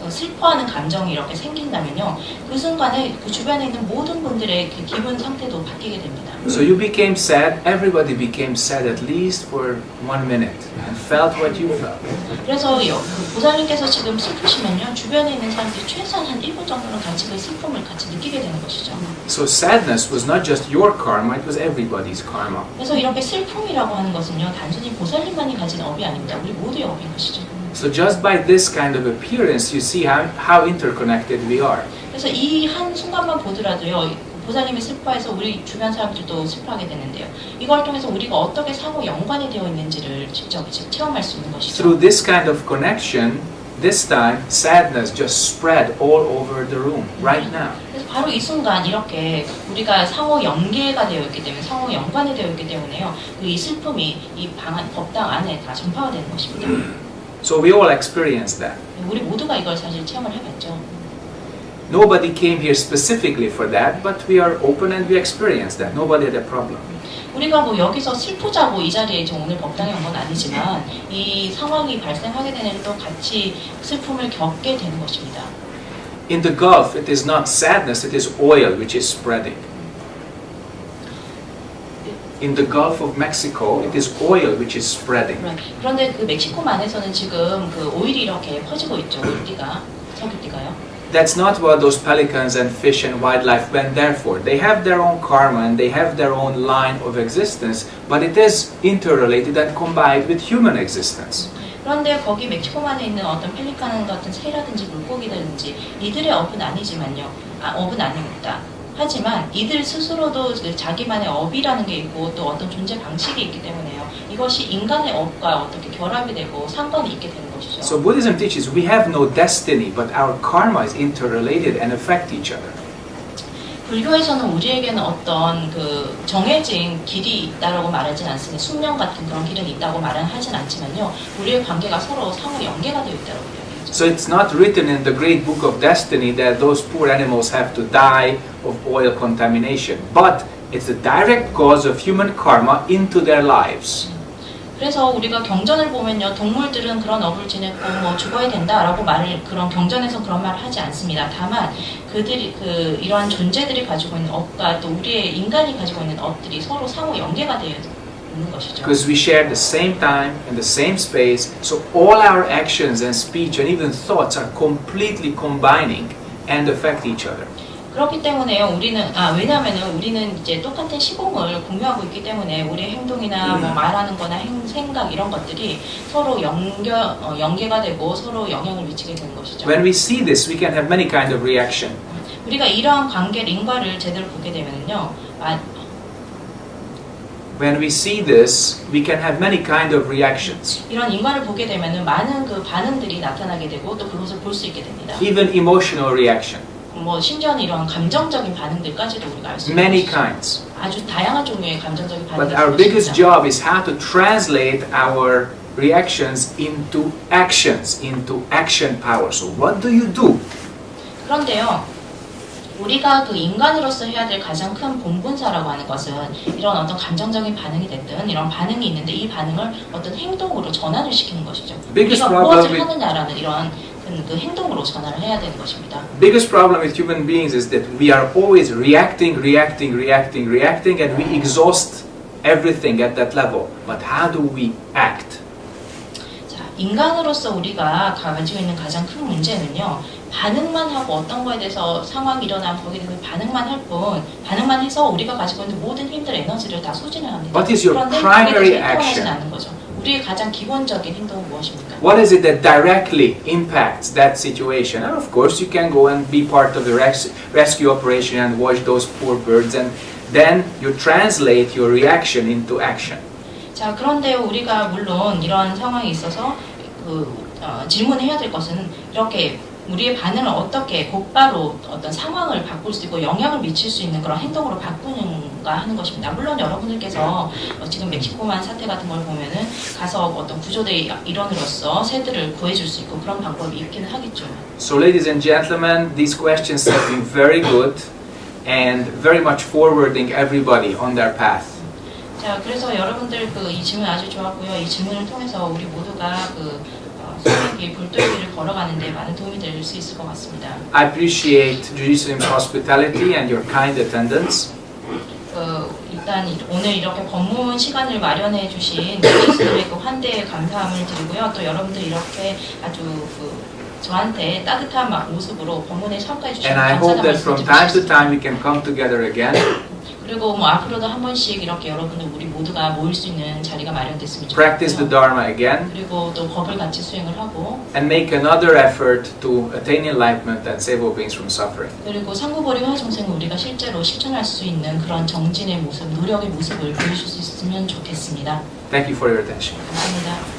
슬퍼하는 감정이 이렇게 생긴다면요, 그 순간에 그 주변에 있는 모든 분들의 그 기분 상태도 바뀌게 됩니다. So you became sad, everybody became sad at least for 1 minute and felt what you felt. 그래서 그 보살님께서 지금 슬프시면요, 주변에 있는 사람들이 최소한 한 1분 정도는 같이 그 슬픔을 같이 느끼게 되는 것이죠. So sadness was not just your karma, it was everybody's karma. 그래서 이렇게 슬픔이라고 하는 것은요, 단순히 보살님만이 가진 업이 아닙니다. 우리 모두의 업인 것이죠. So just by this kind of appearance, you see how interconnected we are. 그래서 이 한 순간만 보더라도요, 보살님이 슬퍼해서 우리 주변 사람들도 슬퍼하게 되는데요. 이걸 통해서 우리가 어떻게 상호 연관이 되어 있는지를 직접 체험할 수 있는 것이죠. Through this kind of connection, this time sadness just spread all over the room right now. 그래서 바로 이 순간 이렇게 우리가 상호 연계가 되어 있기 때문에 상호 연관이 되어 있기 때문에요. 이 슬픔이 이 법당 안에 다 전파가 되는 것입니다. So we all experienced that. 우리 모두가 이걸 사실 체험을 해봤죠. Nobody came here specifically for that, but we are open and we experienced that. Nobody had a problem. 우리가 뭐 여기서 슬프자고 이 자리에 지금 오늘 법당에 온 건 아니지만 이 상황이 발생하게 되는 일도 같이 슬픔을 겪게 되는 것입니다. In the Gulf, it is not sadness, it is oil which is spreading. In the Gulf of Mexico, it is oil which is spreading. 그런데 그 멕시코만에서는 지금 그 오일이 이렇게 퍼지고 있죠. 석유띠가요. That's not what those pelicans and fish and wildlife went there for. They have their own karma and they have their own line of existence, but it is interrelated and combined with human existence. 그런데 거기 멕시코만에 있는 어떤 펠리칸 같은 새라든지 물고기라든지 이들의 업은 아니지만요. 업은 아닙니다. 하지만 이들 스스로도 자기만의 업이라는 게 있고 또 어떤 존재 방식이 있기 때문에요. 이것이 인간의 업과 어떻게 결합이 되고 상관이 있게 되는 것이죠. So Buddhism teaches we have no destiny, but our karma is interrelated and affect each other. 불교에서는 우리에게는 어떤 그 정해진 길이 있다라고 말하진 않습니다. 숙명 같은 그런 길은 있다고 말은 하진 않지만요. 우리의 관계가 서로 상호 연계가 되어 있다고 이야기하죠. So it's not written in the great book of destiny that those poor animals have to die of oil contamination, but it's the direct cause of human karma into their lives. 그래서 우리가 경전을 보면요, 동물들은 그런 업을 지냈고 뭐 죽어야 된다라고 말을 그런 경전에서 그런 말을 하지 않습니다. 다만 그들이 그 이러한 존재들이 가지고 있는 업과 또 우리의 인간이 가지고 있는 업들이 서로 상호 연계가 되어 있는 것이죠. Because we share the same time and the same space, so all our actions and speech and even thoughts are completely combining and affect each other. 그렇기 때문에요. 왜냐하면은 우리는 이제 똑같은 시공을 공유하고 있기 때문에 우리의 행동이나 뭐 말하는 거나 생각 이런 것들이 서로 연계가 되고 서로 영향을 미치게 되는 것이죠. When we see this, we can have many kind of reaction. 우리가 이러한 관계를 인과를 제대로 보게 되면은요. When we see this, we can have many kind of reactions. 이런 인과를 보게 되면은 많은 그 반응들이 나타나게 되고 또 그것을 볼 수 있게 됩니다. Even emotional reaction. 뭐 심지어는 이런 감정적인 반응들까지도 우리가 알 수 있는 Many 것이죠. kinds. 아주 다양한 종류의 감정적인 반응이 But our biggest job is how to translate our reactions into actions, into action power. So what do you do? 그런데요, 우리가 그 인간으로서 해야 될 가장 큰 본분사라고 하는 것은 이런 어떤 감정적인 반응이 됐든 이런 반응이 있는데 이 반응을 어떤 행동으로 전환을 시키는 것이죠. Biggest 우리가 problem 무엇을 하느냐라는 이런 그 행동으로 전환을 해야 되는 것입니다. Biggest problem with human beings is that we are always reacting, and we exhaust everything at that level. But how do we act? 자, 인간으로서 우리가 가지고 있는 가장 큰 문제는요. 반응만 하고 어떤 거에 대해서 상황이 일어나면 거기에 대해서 반응만 할 뿐, 반응만 해서 우리가 가지고 있는 모든 힘들, 에너지를 다 소진을 합니다. What is your 그런데 primary 거기에 대해서 행동하지 action? 않는 거죠. 우리의 가장 기본적인 행동은 무엇입니까? What is it that directly impacts that situation? And of course, you can go and be part of the rescue operation and watch those poor birds, and then you translate your reaction into action. 자, 그런데 우리가 물론 이런 상황에 있어서 질문해야 될 것은 이렇게 우리의 반응을 어떻게 곧바로 어떤 상황을 바꿀 수 있고 영향을 미칠 수 있는 그런 행동으로 바꾸는가 하는 것입니다. 물론 여러분들께서 지금 멕시코만 사태 같은 걸 보면은 가서 어떤 구조대의 일원으로서 새들을 구해줄 수 있고 그런 방법이 있기는 하겠죠. So, ladies and gentlemen, these questions have been very good and very much forwarding everybody on their path. 자, 그래서 여러분들 이 질문 아주 좋았고요. 이 질문을 통해서 우리 모두가 소의 길, 불도의 길을 걸어가는 데 많은 도움이 될 수 있을 것 같습니다. I appreciate Jerusalem's hospitality and your kind attendance. 일단 오늘 이렇게 법문 시간을 마련해 주신 예수님의 그 환대에 감사함을 드리고요. 또 여러분들 이렇게 아주 저한테 따뜻한 모습으로 법문에 참가해 주시는 And I hope 감사의 that from time to time we can come together again. 그리고 앞으로도 한 번씩 이렇게 여러분들 우리 모두가 모일 수 있는 자리가 마련됐으면 Practice the 좋겠고요. Dharma again. 그리고 또 법을 같이 수행을 하고 And make another effort to attain enlightenment and save all beings from suffering. 그리고 상구보리 화종생을 우리가 실제로 실천할 수 있는 그런 정진의 모습, 노력의 모습을 보여줄 수 있으면 좋겠습니다. Thank you for your attention. 감사합니다.